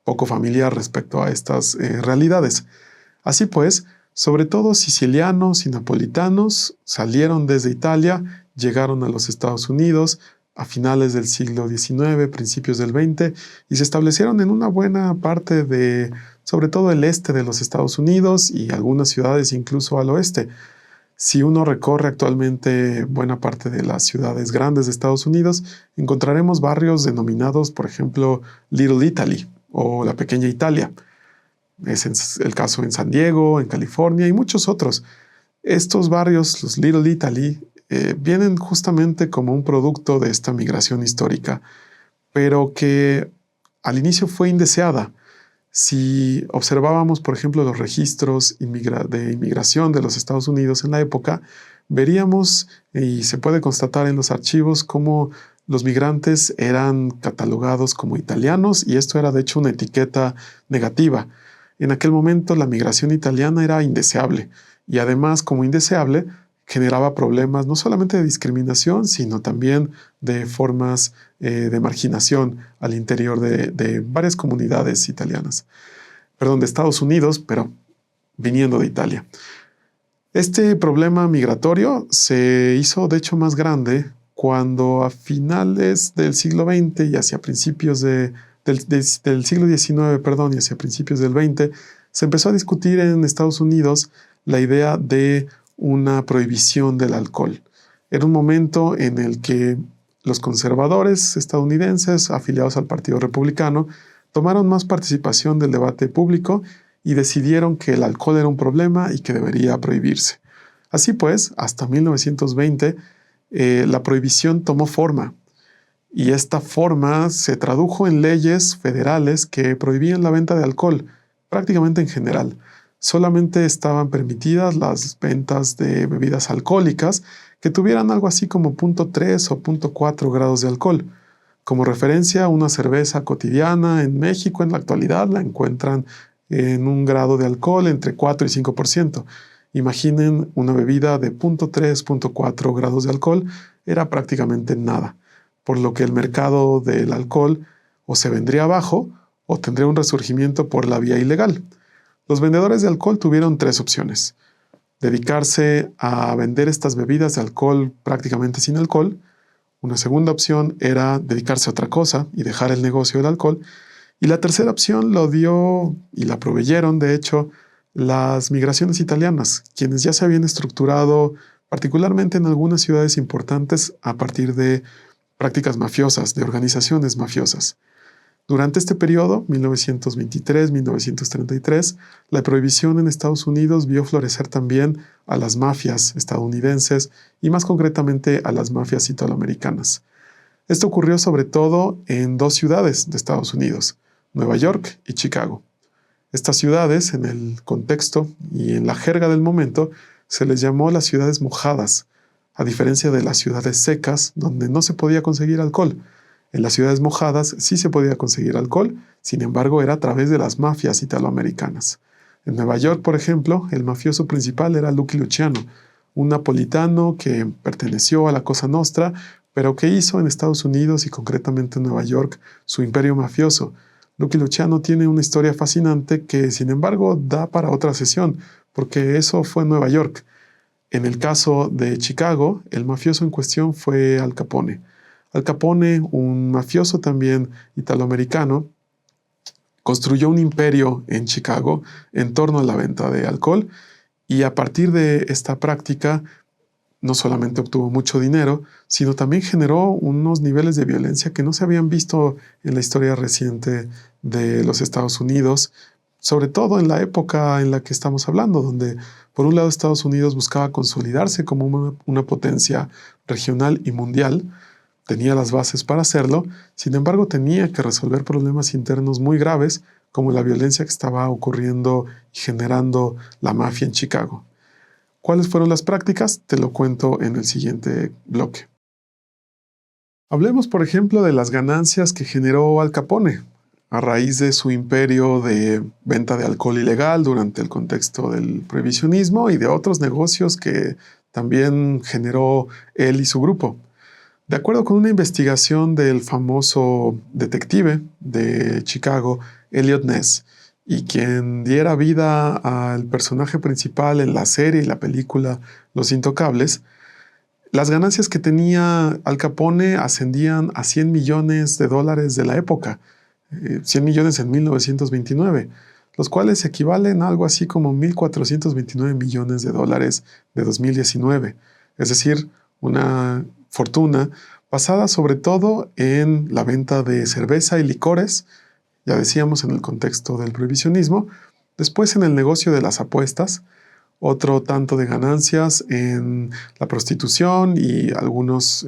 poco familiar respecto a estas realidades. Así pues, sobre todo sicilianos y napolitanos salieron desde Italia, llegaron a los Estados Unidos a finales del siglo XIX, principios del XX, y se establecieron en una buena parte de, sobre todo el este de los Estados Unidos y algunas ciudades incluso al oeste. Si uno recorre actualmente buena parte de las ciudades grandes de Estados Unidos, encontraremos barrios denominados, por ejemplo, Little Italy o la Pequeña Italia. Es el caso en San Diego, en California y muchos otros. Estos barrios, los Little Italy, vienen justamente como un producto de esta migración histórica, pero que al inicio fue indeseada. Si observábamos, por ejemplo, los registros de inmigración de los Estados Unidos en la época, veríamos, y se puede constatar en los archivos, cómo los migrantes eran catalogados como italianos, y esto era de hecho una etiqueta negativa. En aquel momento la migración italiana era indeseable, y además, como indeseable, generaba problemas no solamente de discriminación, sino también de formas de marginación al interior de varias comunidades italianas. Perdón, de Estados Unidos, pero viniendo de Italia. Este problema migratorio se hizo de hecho más grande cuando a finales del siglo XX y hacia principios del siglo XIX, perdón, y hacia principios del XX, se empezó a discutir en Estados Unidos la idea de una prohibición del alcohol. Era un momento en el que los conservadores estadounidenses afiliados al Partido Republicano tomaron más participación del debate público y decidieron que el alcohol era un problema y que debería prohibirse. Así pues, hasta 1920, la prohibición tomó forma, y esta forma se tradujo en leyes federales que prohibían la venta de alcohol, prácticamente en general. Solamente estaban permitidas las ventas de bebidas alcohólicas que tuvieran algo así como 0.3 o 0.4 grados de alcohol. Como referencia, una cerveza cotidiana en México en la actualidad la encuentran en un grado de alcohol entre 4 y 5%. Imaginen una bebida de 0.3, 0.4 grados de alcohol, era prácticamente nada, por lo que el mercado del alcohol o se vendría abajo o tendría un resurgimiento por la vía ilegal. Los vendedores de alcohol tuvieron tres opciones: dedicarse a vender estas bebidas de alcohol prácticamente sin alcohol. Una segunda opción era dedicarse a otra cosa y dejar el negocio del alcohol. Y la tercera opción lo dio y la proveyeron, de hecho, las migraciones italianas, quienes ya se habían estructurado particularmente en algunas ciudades importantes a partir de prácticas mafiosas, de organizaciones mafiosas. Durante este periodo, 1923-1933, la prohibición en Estados Unidos vio florecer también a las mafias estadounidenses y más concretamente a las mafias italoamericanas. Esto ocurrió sobre todo en dos ciudades de Estados Unidos, Nueva York y Chicago. Estas ciudades, en el contexto y en la jerga del momento, se les llamó las ciudades mojadas, a diferencia de las ciudades secas, donde no se podía conseguir alcohol. En las ciudades mojadas sí se podía conseguir alcohol, sin embargo era a través de las mafias italoamericanas. En Nueva York, por ejemplo, el mafioso principal era Lucky Luciano, un napolitano que perteneció a la Cosa Nostra, pero que hizo en Estados Unidos y concretamente en Nueva York su imperio mafioso. Lucky Luciano tiene una historia fascinante que, sin embargo, da para otra sesión, porque eso fue en Nueva York. En el caso de Chicago, el mafioso en cuestión fue Al Capone. Al Capone, un mafioso también italoamericano, construyó un imperio en Chicago en torno a la venta de alcohol y a partir de esta práctica no solamente obtuvo mucho dinero, sino también generó unos niveles de violencia que no se habían visto en la historia reciente de los Estados Unidos, sobre todo en la época en la que estamos hablando, donde por un lado Estados Unidos buscaba consolidarse como una potencia regional y mundial, tenía las bases para hacerlo, sin embargo tenía que resolver problemas internos muy graves como la violencia que estaba ocurriendo y generando la mafia en Chicago. ¿Cuáles fueron las prácticas? Te lo cuento en el siguiente bloque. Hablemos, por ejemplo, de las ganancias que generó Al Capone a raíz de su imperio de venta de alcohol ilegal durante el contexto del prohibicionismo y de otros negocios que también generó él y su grupo. De acuerdo con una investigación del famoso detective de Chicago, Eliot Ness, y quien diera vida al personaje principal en la serie y la película Los Intocables, las ganancias que tenía Al Capone ascendían a $100 millones de la época, 100 millones en 1929, los cuales equivalen a algo así como $1.429 millones de 2019, es decir, una fortuna basada sobre todo en la venta de cerveza y licores, ya decíamos en el contexto del prohibicionismo, después en el negocio de las apuestas, otro tanto de ganancias en la prostitución y algunos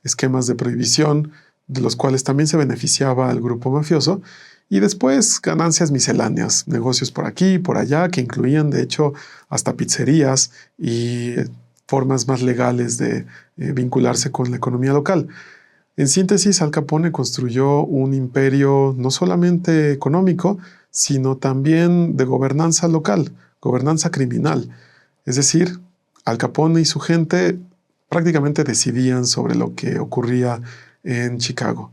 esquemas de prohibición de los cuales también se beneficiaba el grupo mafioso, y después ganancias misceláneas, negocios por aquí y por allá que incluían de hecho hasta pizzerías y formas más legales de vincularse con la economía local. En síntesis, Al Capone construyó un imperio no solamente económico, sino también de gobernanza local, gobernanza criminal. Es decir, Al Capone y su gente prácticamente decidían sobre lo que ocurría en Chicago.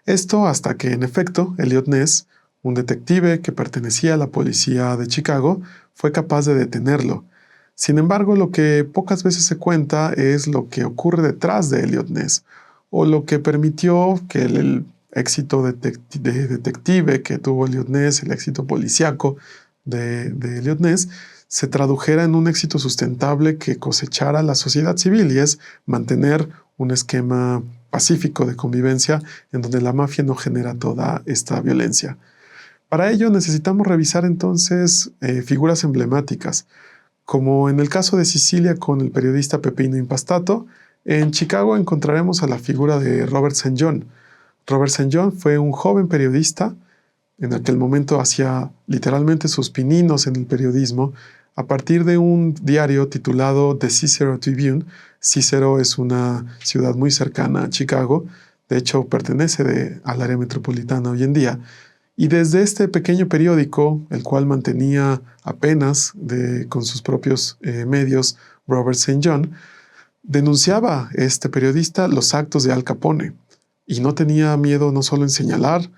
Esto hasta que, en efecto, Eliot Ness, un detective que pertenecía a la policía de Chicago, fue capaz de detenerlo. Sin embargo, lo que pocas veces se cuenta es lo que ocurre detrás de Eliot Ness, o lo que permitió que el éxito de detective que tuvo Eliot Ness, el éxito policíaco de Eliot Ness, se tradujera en un éxito sustentable que cosechara la sociedad civil, y es mantener un esquema pacífico de convivencia en donde la mafia no genera toda esta violencia. Para ello necesitamos revisar entonces figuras emblemáticas, como en el caso de Sicilia con el periodista Peppino Impastato. En Chicago encontraremos a la figura de Robert St. John. Robert St. John fue un joven periodista, en aquel momento hacía literalmente sus pininos en el periodismo, a partir de un diario titulado The Cicero Tribune. Cicero es una ciudad muy cercana a Chicago, de hecho pertenece al área metropolitana hoy en día, y desde este pequeño periódico, el cual mantenía apenas con sus propios medios Robert St. John, denunciaba este periodista los actos de Al Capone, y no tenía miedo no solo en señalar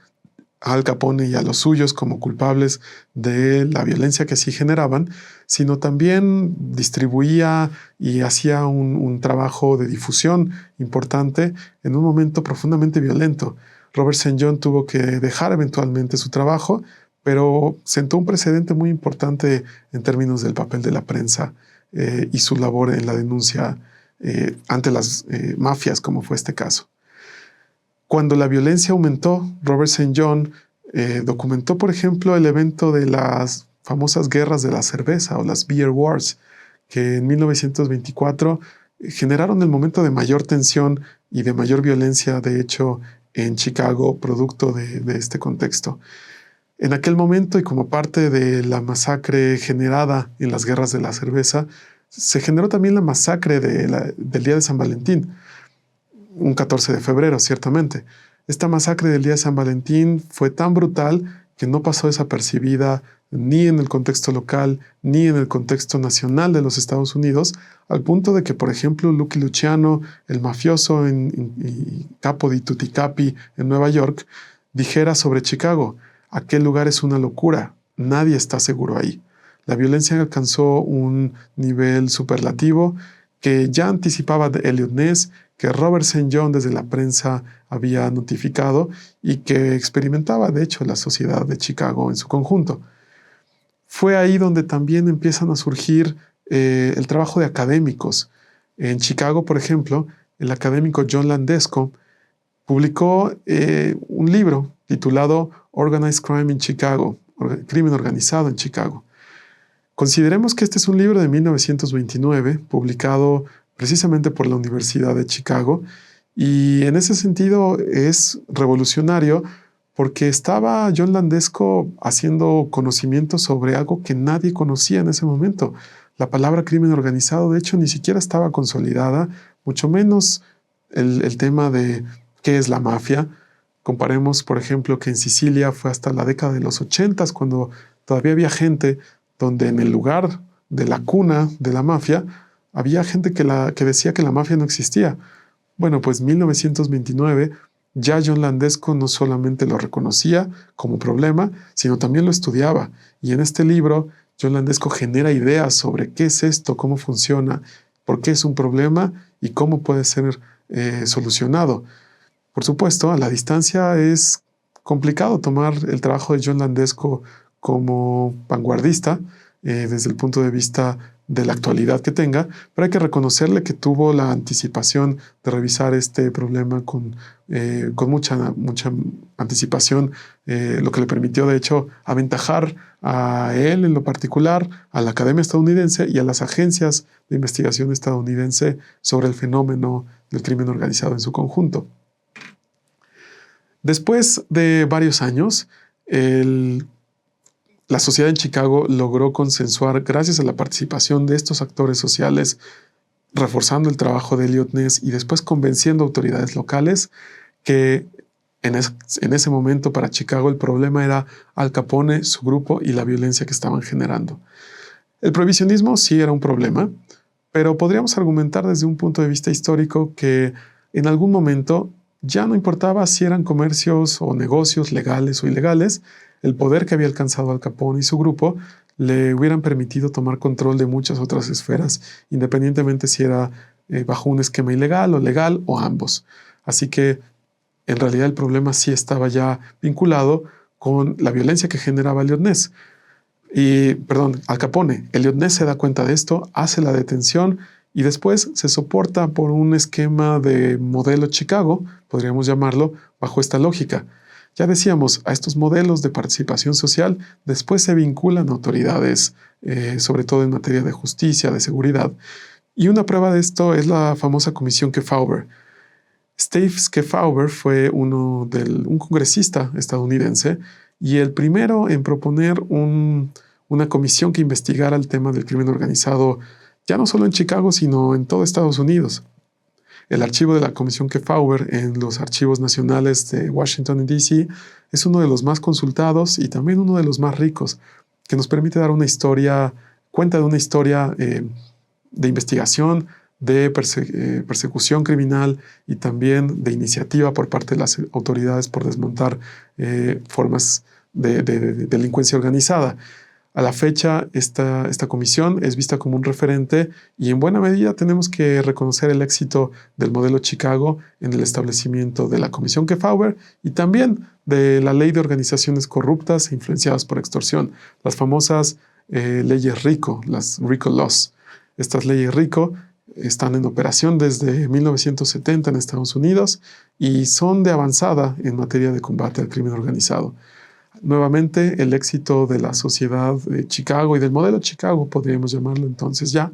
a Al Capone y a los suyos como culpables de la violencia que sí generaban, sino también distribuía y hacía un trabajo de difusión importante en un momento profundamente violento. Robert St. John tuvo que dejar eventualmente su trabajo, pero sentó un precedente muy importante en términos del papel de la prensa y su labor en la denuncia ante las mafias, como fue este caso. Cuando la violencia aumentó, Robert St. John documentó, por ejemplo, el evento de las famosas guerras de la cerveza o las Beer Wars, que en 1924 generaron el momento de mayor tensión y de mayor violencia, de hecho, en Chicago, producto de este contexto. En aquel momento, y como parte de la masacre generada en las guerras de la cerveza, se generó también la masacre del Día de San Valentín, un 14 de febrero, ciertamente. Esta masacre del día de San Valentín fue tan brutal que no pasó desapercibida ni en el contexto local ni en el contexto nacional de los Estados Unidos, al punto de que, por ejemplo, Lucky Luciano, el mafioso y capo de Tuticapi en Nueva York, dijera sobre Chicago: aquel lugar es una locura, nadie está seguro ahí. La violencia alcanzó un nivel superlativo que ya anticipaba Eliot Ness, que Robert St. John desde la prensa había notificado y que experimentaba, de hecho, la sociedad de Chicago en su conjunto. Fue ahí donde también empiezan a surgir el trabajo de académicos. En Chicago, por ejemplo, el académico John Landesco publicó un libro titulado Organized Crime in Chicago, Crimen Organizado en Chicago. Consideremos que este es un libro de 1929, publicado precisamente por la Universidad de Chicago, y en ese sentido es revolucionario porque estaba John Landesco haciendo conocimiento sobre algo que nadie conocía en ese momento. La palabra crimen organizado, de hecho, ni siquiera estaba consolidada, mucho menos el tema de qué es la mafia. Comparemos, por ejemplo, que en Sicilia fue hasta la década de los 80 cuando todavía había gente donde en el lugar de la cuna de la mafia había gente que decía que la mafia no existía. Bueno, pues 1929 ya John Landesco no solamente lo reconocía como problema, sino también lo estudiaba. Y en este libro, John Landesco genera ideas sobre qué es esto, cómo funciona, por qué es un problema y cómo puede ser solucionado. Por supuesto, a la distancia es complicado tomar el trabajo de John Landesco como vanguardista desde el punto de vista de la actualidad que tenga, pero hay que reconocerle que tuvo la anticipación de revisar este problema con mucha anticipación, lo que le permitió, de hecho, aventajar a él en lo particular, a la Academia Estadounidense y a las agencias de investigación estadounidense sobre el fenómeno del crimen organizado en su conjunto. Después de varios años, la sociedad en Chicago logró consensuar, gracias a la participación de estos actores sociales, reforzando el trabajo de Eliot Ness y después convenciendo a autoridades locales, que en ese momento para Chicago el problema era Al Capone, su grupo y la violencia que estaban generando. El prohibicionismo sí era un problema, pero podríamos argumentar desde un punto de vista histórico que en algún momento ya no importaba si eran comercios o negocios legales o ilegales. El poder que había alcanzado Al Capone y su grupo le hubieran permitido tomar control de muchas otras esferas, independientemente si era bajo un esquema ilegal o legal o ambos. Así que en realidad el problema sí estaba ya vinculado con la violencia que generaba Eliot Ness. Al Capone. Eliot Ness se da cuenta de esto, hace la detención y después se soporta por un esquema de modelo Chicago, podríamos llamarlo, bajo esta lógica. Ya decíamos, a estos modelos de participación social después se vinculan autoridades, sobre todo en materia de justicia, de seguridad. Y una prueba de esto es la famosa comisión Kefauver. Steve Kefauver fue un congresista estadounidense y el primero en proponer una comisión que investigara el tema del crimen organizado, ya no solo en Chicago, sino en todo Estados Unidos. El archivo de la comisión Kefauver en los archivos nacionales de Washington D.C. es uno de los más consultados y también uno de los más ricos, que nos permite dar cuenta de una historia de investigación, de persecución criminal y también de iniciativa por parte de las autoridades por desmontar formas de delincuencia organizada. A la fecha, esta comisión es vista como un referente y en buena medida tenemos que reconocer el éxito del modelo Chicago en el establecimiento de la comisión Kefauver y también de la ley de organizaciones corruptas e influenciadas por extorsión, las famosas leyes RICO, las RICO Laws. Estas leyes RICO están en operación desde 1970 en Estados Unidos y son de avanzada en materia de combate al crimen organizado. Nuevamente, el éxito de la sociedad de Chicago y del modelo Chicago, podríamos llamarlo entonces ya,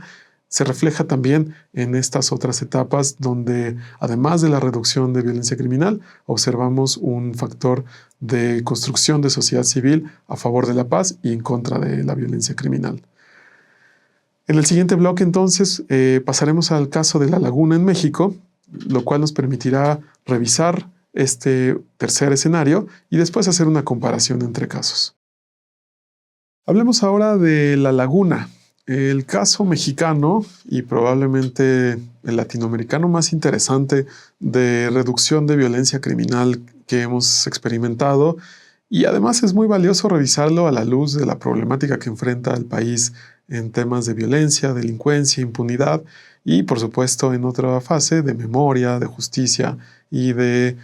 se refleja también en estas otras etapas donde, además de la reducción de violencia criminal, observamos un factor de construcción de sociedad civil a favor de la paz y en contra de la violencia criminal. En el siguiente bloque, entonces, pasaremos al caso de La Laguna en México, lo cual nos permitirá revisar este tercer escenario y después hacer una comparación entre casos. Hablemos ahora de La Laguna, el caso mexicano y probablemente el latinoamericano más interesante de reducción de violencia criminal que hemos experimentado, y además es muy valioso revisarlo a la luz de la problemática que enfrenta el país en temas de violencia, delincuencia, impunidad y por supuesto en otra fase de memoria, de justicia y de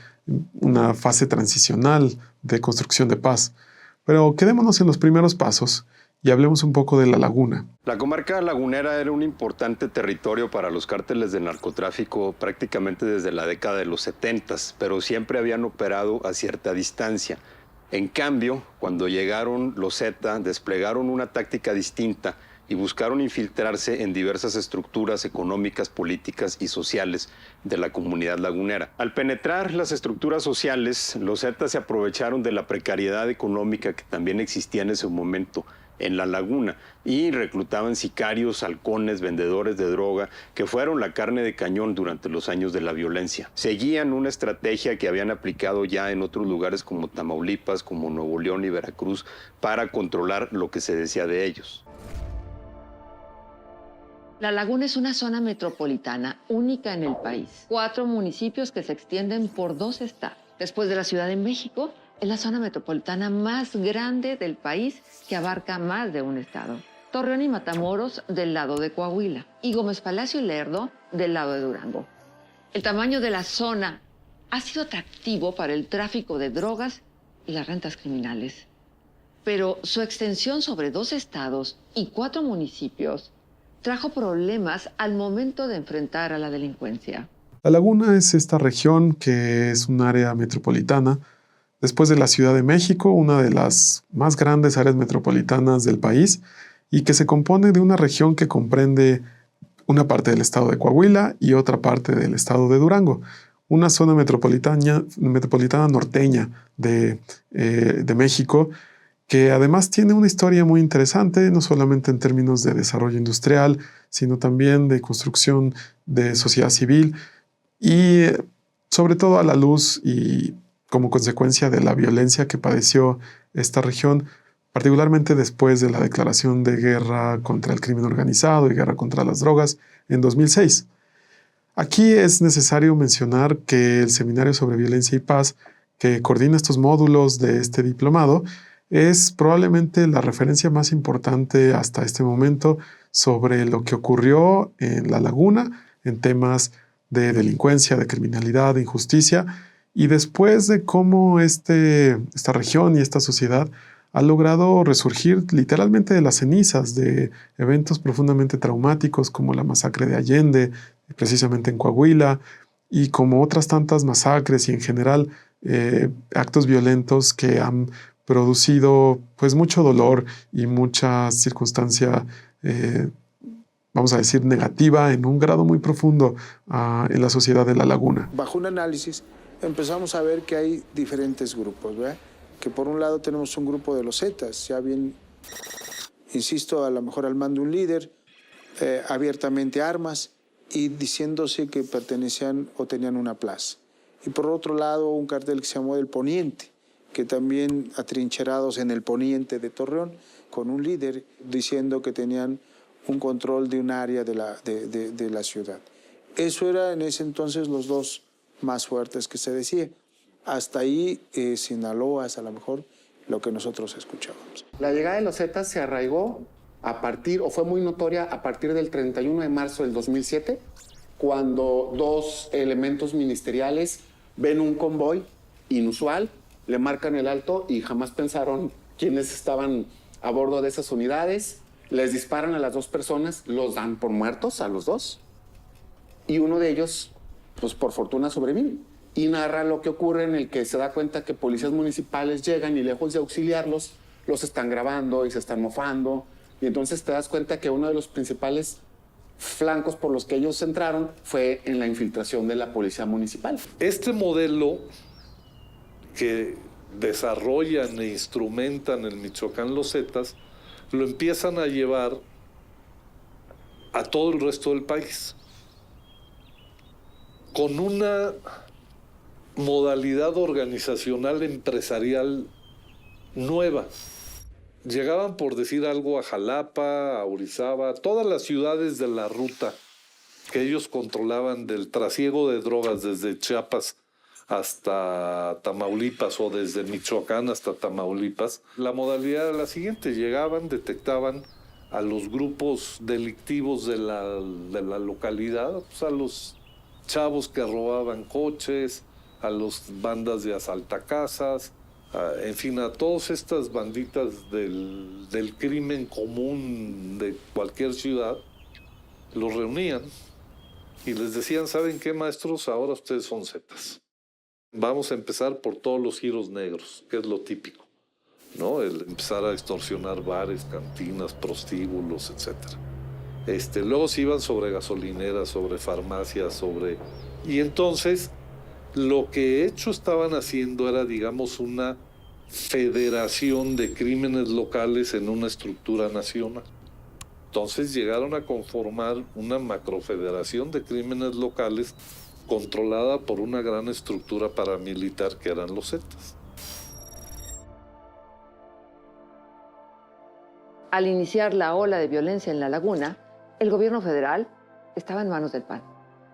una fase transicional de construcción de paz. Pero quedémonos en los primeros pasos y hablemos un poco de La Laguna. La comarca lagunera era un importante territorio para los cárteles de narcotráfico prácticamente desde la década de los 70s, pero siempre habían operado a cierta distancia. En cambio, cuando llegaron los Zeta, desplegaron una táctica distinta y buscaron infiltrarse en diversas estructuras económicas, políticas y sociales de la comunidad lagunera. Al penetrar las estructuras sociales, los Zetas se aprovecharon de la precariedad económica que también existía en ese momento en La Laguna y reclutaban sicarios, halcones, vendedores de droga, que fueron la carne de cañón durante los años de la violencia. Seguían una estrategia que habían aplicado ya en otros lugares como Tamaulipas, como Nuevo León y Veracruz, para controlar lo que se decía de ellos. La Laguna es una zona metropolitana única en el país. 4 municipios que se extienden por 2 estados. Después de la Ciudad de México, es la zona metropolitana más grande del país que abarca más de un estado. Torreón y Matamoros del lado de Coahuila y Gómez Palacio y Lerdo del lado de Durango. El tamaño de la zona ha sido atractivo para el tráfico de drogas y las rentas criminales. Pero su extensión sobre 2 estados y 4 municipios trajo problemas al momento de enfrentar a la delincuencia. La Laguna es esta región que es un área metropolitana. Después de la Ciudad de México, una de las más grandes áreas metropolitanas del país y que se compone de una región que comprende una parte del estado de Coahuila y otra parte del estado de Durango, una zona metropolitana norteña de México, que además tiene una historia muy interesante, no solamente en términos de desarrollo industrial, sino también de construcción de sociedad civil y sobre todo a la luz y como consecuencia de la violencia que padeció esta región, particularmente después de la declaración de guerra contra el crimen organizado y guerra contra las drogas en 2006. Aquí es necesario mencionar que el Seminario sobre Violencia y Paz, que coordina estos módulos de este diplomado, es probablemente la referencia más importante hasta este momento sobre lo que ocurrió en La Laguna en temas de delincuencia, de criminalidad, de injusticia, y después de cómo esta región y esta sociedad ha logrado resurgir literalmente de las cenizas de eventos profundamente traumáticos como la masacre de Allende, precisamente en Coahuila, y como otras tantas masacres y en general actos violentos que han producido pues mucho dolor y mucha circunstancia, vamos a decir, negativa en un grado muy profundo en la sociedad de La Laguna. Bajo un análisis empezamos a ver que hay diferentes grupos, ¿verdad? Que por un lado tenemos un grupo de los Zetas, ya bien, insisto, a lo mejor al mando un líder, abiertamente armas y diciéndose que pertenecían o tenían una plaza. Y por otro lado un cartel que se llamó del Poniente, que también atrincherados en el poniente de Torreón, con un líder diciendo que tenían un control de un área de la ciudad. Eso era en ese entonces los dos más fuertes que se decía. Hasta ahí Sinaloa es a lo mejor lo que nosotros escuchábamos. La llegada de los Zetas se arraigó o fue muy notoria a partir del 31 de marzo del 2007, cuando 2 elementos ministeriales ven un convoy inusual, le marcan el alto y jamás pensaron quiénes estaban a bordo de esas unidades, les disparan a las 2 personas, los dan por muertos a los 2 y uno de ellos, pues por fortuna sobrevive y narra lo que ocurre, en el que se da cuenta que policías municipales llegan y lejos de auxiliarlos, los están grabando y se están mofando, y entonces te das cuenta que uno de los principales flancos por los que ellos entraron fue en la infiltración de la policía municipal. Este modelo que desarrollan e instrumentan en Michoacán los Zetas, lo empiezan a llevar a todo el resto del país, con una modalidad organizacional empresarial nueva. Llegaban, por decir algo, a Jalapa, a Orizaba, todas las ciudades de la ruta que ellos controlaban del trasiego de drogas desde Chiapas hasta Tamaulipas o desde Michoacán hasta Tamaulipas. La modalidad era la siguiente: llegaban, detectaban a los grupos delictivos de la localidad, pues a los chavos que robaban coches, a las bandas de asaltacasas, en fin, a todas estas banditas del crimen común de cualquier ciudad, los reunían y les decían: ¿saben qué, maestros? Ahora ustedes son Zetas. Vamos a empezar por todos los giros negros, que es lo típico, ¿no? El empezar a extorsionar bares, cantinas, prostíbulos, etc. Luego se iban sobre gasolineras, sobre farmacias, Y entonces, lo que hecho estaban haciendo era, digamos, una federación de crímenes locales en una estructura nacional. Entonces llegaron a conformar una macrofederación de crímenes locales controlada por una gran estructura paramilitar que eran los Zetas. Al iniciar la ola de violencia en La Laguna, el gobierno federal estaba en manos del PAN.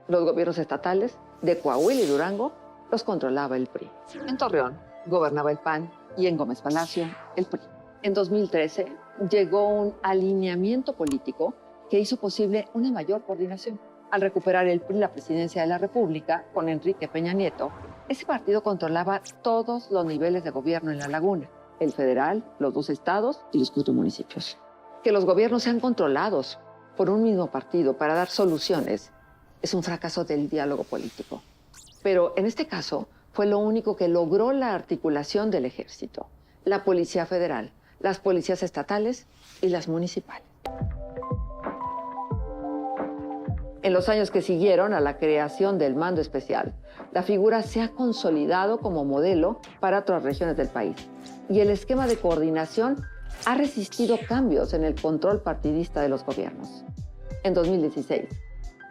Los gobiernos estatales de Coahuila y Durango los controlaba el PRI. En Torreón gobernaba el PAN y en Gómez Palacio el PRI. En 2013 llegó un alineamiento político que hizo posible una mayor coordinación. Al recuperar el PRI la presidencia de la República con Enrique Peña Nieto, ese partido controlaba todos los niveles de gobierno en La Laguna: el federal, los 2 estados y los 4 municipios. Que los gobiernos sean controlados por un mismo partido para dar soluciones es un fracaso del diálogo político. Pero en este caso fue lo único que logró la articulación del ejército, la Policía Federal, las policías estatales y las municipales. En los años que siguieron a la creación del Mando Especial, la figura se ha consolidado como modelo para otras regiones del país. Y el esquema de coordinación ha resistido cambios en el control partidista de los gobiernos. En 2016,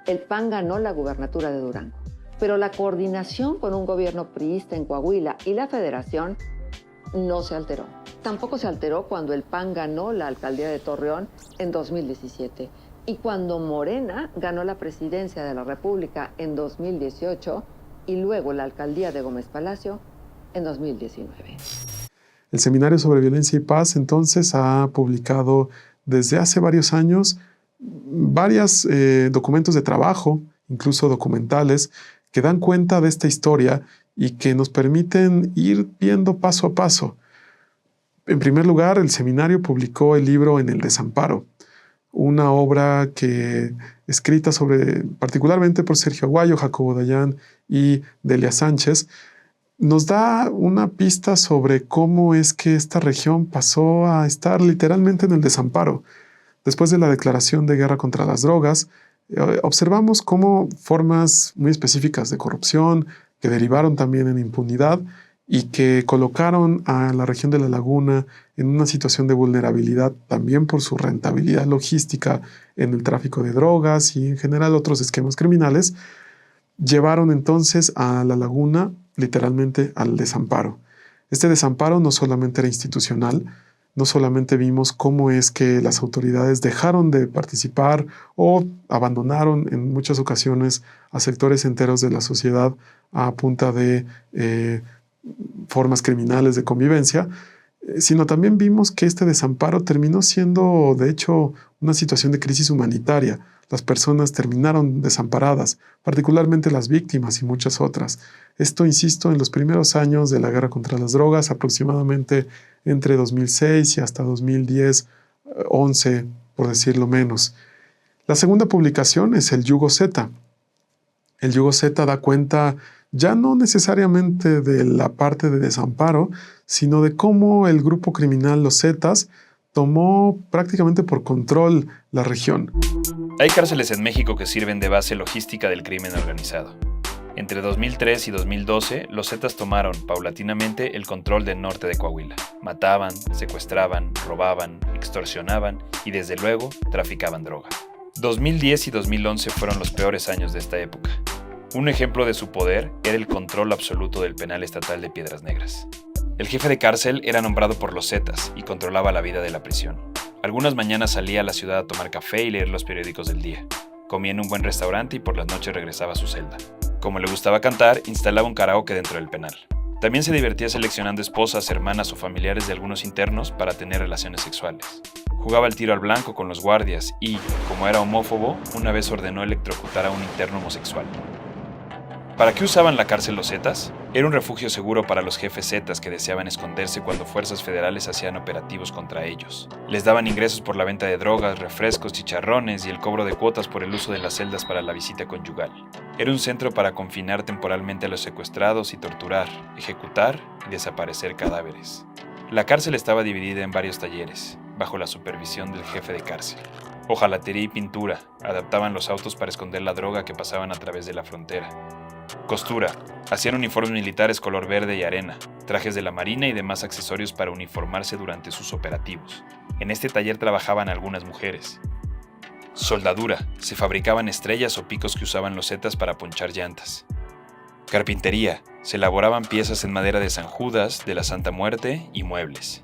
el PAN ganó la gubernatura de Durango, pero la coordinación con un gobierno priista en Coahuila y la Federación no se alteró. Tampoco se alteró cuando el PAN ganó la alcaldía de Torreón en 2017 y cuando Morena ganó la presidencia de la República en 2018 y luego la alcaldía de Gómez Palacio en 2019. El Seminario sobre Violencia y Paz entonces ha publicado desde hace varios años varios documentos de trabajo, incluso documentales, que dan cuenta de esta historia y que nos permiten ir viendo paso a paso. En primer lugar, el seminario publicó el libro En el Desamparo, una obra escrita particularmente por Sergio Aguayo, Jacobo Dayan y Delia Sánchez. Nos da una pista sobre cómo es que esta región pasó a estar literalmente en el desamparo. Después de la declaración de guerra contra las drogas, observamos cómo formas muy específicas de corrupción, que derivaron también en impunidad y que colocaron a la región de La Laguna en una situación de vulnerabilidad también por su rentabilidad logística en el tráfico de drogas y en general otros esquemas criminales, llevaron entonces a La Laguna literalmente al desamparo. Este desamparo no solamente era institucional, no solamente vimos cómo es que las autoridades dejaron de participar o abandonaron en muchas ocasiones a sectores enteros de la sociedad a punta de formas criminales de convivencia, sino también vimos que este desamparo terminó siendo, de hecho, una situación de crisis humanitaria. Las personas terminaron desamparadas, particularmente las víctimas y muchas otras. Esto, insisto, en los primeros años de la guerra contra las drogas, aproximadamente entre 2006 y hasta 2010, 11, por decirlo menos. La segunda publicación es El Yugo Z. El Yugo Z da cuenta ya no necesariamente de la parte de desamparo, sino de cómo el grupo criminal Los Zetas tomó prácticamente por control la región. Hay cárceles en México que sirven de base logística del crimen organizado. Entre 2003 y 2012, los Zetas tomaron paulatinamente el control del norte de Coahuila. Mataban, secuestraban, robaban, extorsionaban y desde luego traficaban droga. 2010 y 2011 fueron los peores años de esta época. Un ejemplo de su poder era el control absoluto del penal estatal de Piedras Negras. El jefe de cárcel era nombrado por los Zetas y controlaba la vida de la prisión. Algunas mañanas salía a la ciudad a tomar café y leer los periódicos del día. Comía en un buen restaurante y por las noches regresaba a su celda. Como le gustaba cantar, instalaba un karaoke dentro del penal. También se divertía seleccionando esposas, hermanas o familiares de algunos internos para tener relaciones sexuales. Jugaba al tiro al blanco con los guardias y, como era homófobo, una vez ordenó electrocutar a un interno homosexual. ¿Para qué usaban la cárcel los Zetas? Era un refugio seguro para los jefes Zetas que deseaban esconderse cuando fuerzas federales hacían operativos contra ellos. Les daban ingresos por la venta de drogas, refrescos, chicharrones y el cobro de cuotas por el uso de las celdas para la visita conyugal. Era un centro para confinar temporalmente a los secuestrados y torturar, ejecutar y desaparecer cadáveres. La cárcel estaba dividida en varios talleres, bajo la supervisión del jefe de cárcel. Hojalatería y pintura, adaptaban los autos para esconder la droga que pasaban a través de la frontera. Costura, hacían uniformes militares color verde y arena, trajes de la marina y demás accesorios para uniformarse durante sus operativos. En este taller trabajaban algunas mujeres. Soldadura, se fabricaban estrellas o picos que usaban los Zetas para ponchar llantas. Carpintería, se elaboraban piezas en madera de San Judas, de la Santa Muerte y muebles.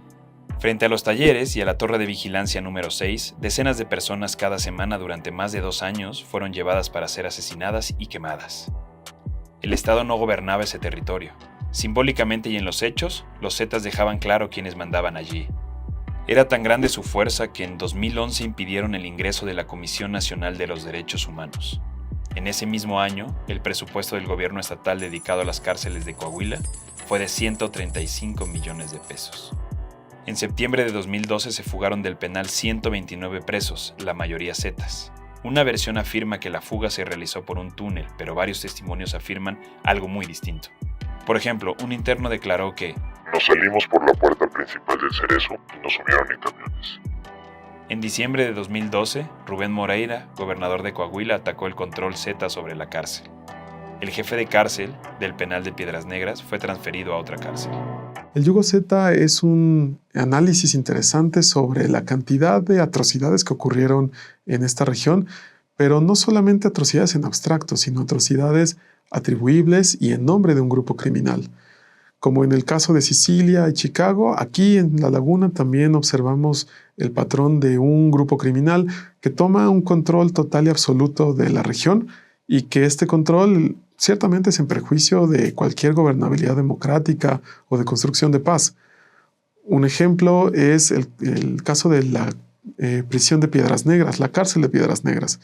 Frente a los talleres y a la torre de vigilancia número 6, decenas de personas cada semana durante más de 2 años fueron llevadas para ser asesinadas y quemadas. El Estado no gobernaba ese territorio. Simbólicamente y en los hechos, los Zetas dejaban claro quiénes mandaban allí. Era tan grande su fuerza que en 2011 impidieron el ingreso de la Comisión Nacional de los Derechos Humanos. En ese mismo año, el presupuesto del gobierno estatal dedicado a las cárceles de Coahuila fue de 135 millones de pesos. En septiembre de 2012 se fugaron del penal 129 presos, la mayoría Zetas. Una versión afirma que la fuga se realizó por un túnel, pero varios testimonios afirman algo muy distinto. Por ejemplo, un interno declaró que nos salimos por la puerta principal del Cerezo y nos subieron en camiones. En diciembre de 2012, Rubén Moreira, gobernador de Coahuila, atacó el control Zeta sobre la cárcel. El jefe de cárcel del penal de Piedras Negras fue transferido a otra cárcel. El yugo Zeta es un análisis interesante sobre la cantidad de atrocidades que ocurrieron en esta región, pero no solamente atrocidades en abstracto, sino atrocidades atribuibles y en nombre de un grupo criminal. Como en el caso de Sicilia y Chicago, aquí en La Laguna también observamos el patrón de un grupo criminal que toma un control total y absoluto de la región y que este control ciertamente es en perjuicio de cualquier gobernabilidad democrática o de construcción de paz. Un ejemplo es el caso de la prisión de Piedras Negras, la cárcel de Piedras Negras,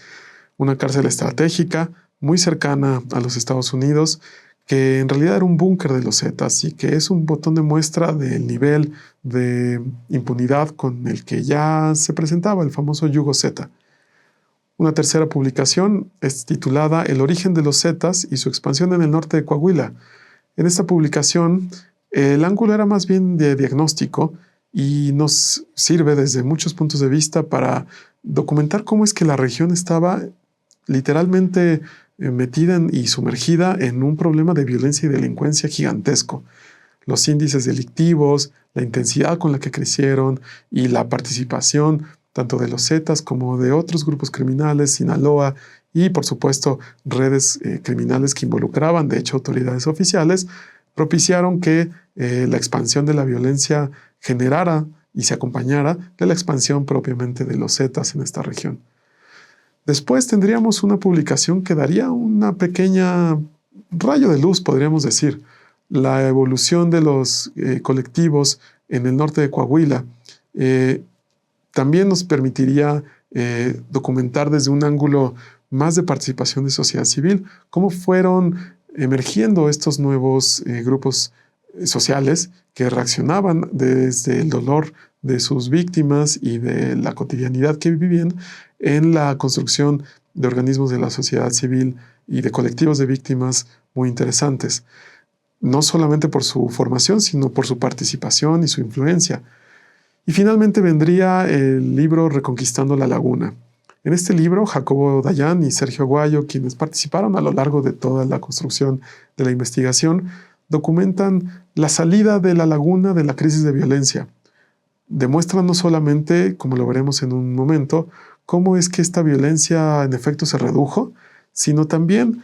una cárcel estratégica muy cercana a los Estados Unidos, que en realidad era un búnker de los Zetas y que es un botón de muestra del nivel de impunidad con el que ya se presentaba el famoso yugo Zeta. Una tercera publicación es titulada El origen de los Zetas y su expansión en el norte de Coahuila. En esta publicación, el ángulo era más bien de diagnóstico y nos sirve desde muchos puntos de vista para documentar cómo es que la región estaba literalmente metida y sumergida en un problema de violencia y delincuencia gigantesco. Los índices delictivos, la intensidad con la que crecieron y la participación tanto de los Zetas como de otros grupos criminales, Sinaloa y, por supuesto, redes criminales que involucraban, de hecho, autoridades oficiales, propiciaron que la expansión de la violencia generara y se acompañara de la expansión propiamente de los Zetas en esta región. Después tendríamos una publicación que daría una pequeña rayo de luz, podríamos decir, la evolución de los colectivos en el norte de Coahuila. También nos permitiría documentar desde un ángulo más de participación de sociedad civil cómo fueron emergiendo estos nuevos grupos sociales que reaccionaban desde el dolor de sus víctimas y de la cotidianidad que vivían en la construcción de organismos de la sociedad civil y de colectivos de víctimas muy interesantes, no solamente por su formación, sino por su participación y su influencia. Y finalmente vendría el libro Reconquistando la Laguna. En este libro, Jacobo Dayan y Sergio Aguayo, quienes participaron a lo largo de toda la construcción de la investigación, documentan la salida de la laguna de la crisis de violencia. Demuestran no solamente, como lo veremos en un momento, cómo es que esta violencia en efecto se redujo, sino también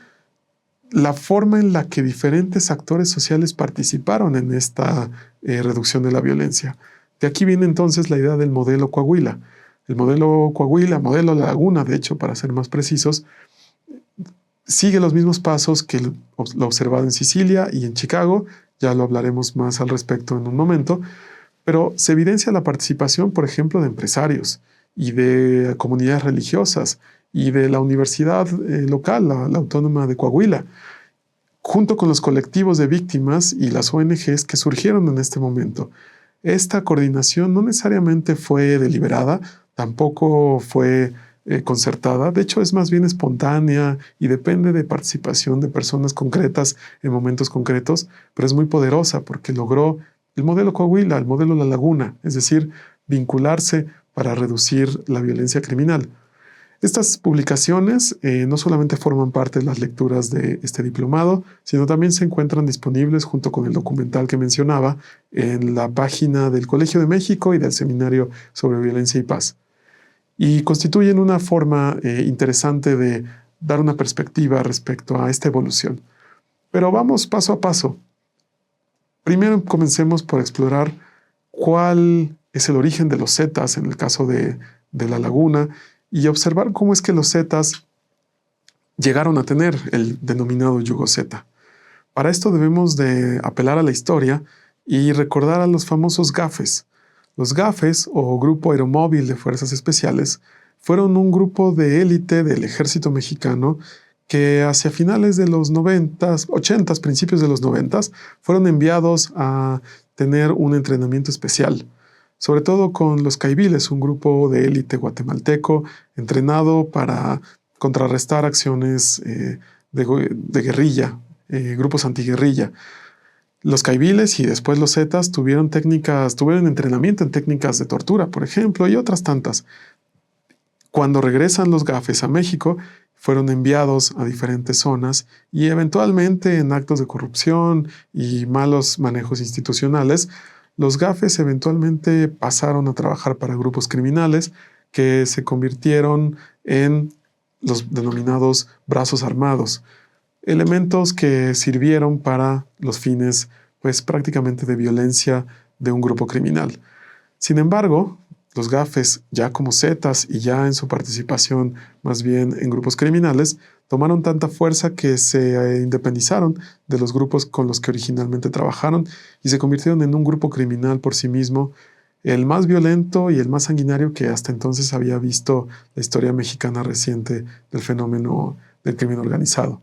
la forma en la que diferentes actores sociales participaron en esta reducción de la violencia. De aquí viene entonces la idea del modelo Coahuila. El modelo Coahuila, modelo La Laguna, de hecho, para ser más precisos, sigue los mismos pasos que lo observado en Sicilia y en Chicago. Ya lo hablaremos más al respecto en un momento. Pero se evidencia la participación, por ejemplo, de empresarios y de comunidades religiosas y de la universidad local, la Autónoma de Coahuila, junto con los colectivos de víctimas y las ONGs que surgieron en este momento. Esta coordinación no necesariamente fue deliberada, tampoco fue concertada, de hecho es más bien espontánea y depende de participación de personas concretas en momentos concretos, pero es muy poderosa porque logró el modelo Coahuila, el modelo La Laguna, es decir, vincularse para reducir la violencia criminal. Estas publicaciones no solamente forman parte de las lecturas de este diplomado, sino también se encuentran disponibles junto con el documental que mencionaba en la página del Colegio de México y del Seminario sobre Violencia y Paz. Y constituyen una forma interesante de dar una perspectiva respecto a esta evolución. Pero vamos paso a paso. Primero comencemos por explorar cuál es el origen de los Zetas en el caso de La Laguna y observar cómo es que los Zetas llegaron a tener el denominado yugo Zeta. Para esto debemos de apelar a la historia y recordar a los famosos GAFES. Los GAFES, o Grupo Aeromóvil de Fuerzas Especiales, fueron un grupo de élite del ejército mexicano que hacia finales de los 90s, 80s, principios de los 90s, fueron enviados a tener un entrenamiento especial, sobre todo con los Caiviles, un grupo de élite guatemalteco entrenado para contrarrestar acciones de guerrilla, grupos antiguerrilla. Los Caiviles y después los Zetas tuvieron entrenamiento en técnicas de tortura, por ejemplo, y otras tantas. Cuando regresan los GAFES a México, fueron enviados a diferentes zonas y eventualmente en actos de corrupción y malos manejos institucionales, los GAFES eventualmente pasaron a trabajar para grupos criminales que se convirtieron en los denominados brazos armados, elementos que sirvieron para los fines, pues prácticamente de violencia de un grupo criminal. Sin embargo, los GAFES, ya como Zetas y ya en su participación más bien en grupos criminales, tomaron tanta fuerza que se independizaron de los grupos con los que originalmente trabajaron y se convirtieron en un grupo criminal por sí mismo, el más violento y el más sanguinario que hasta entonces había visto la historia mexicana reciente del fenómeno del crimen organizado.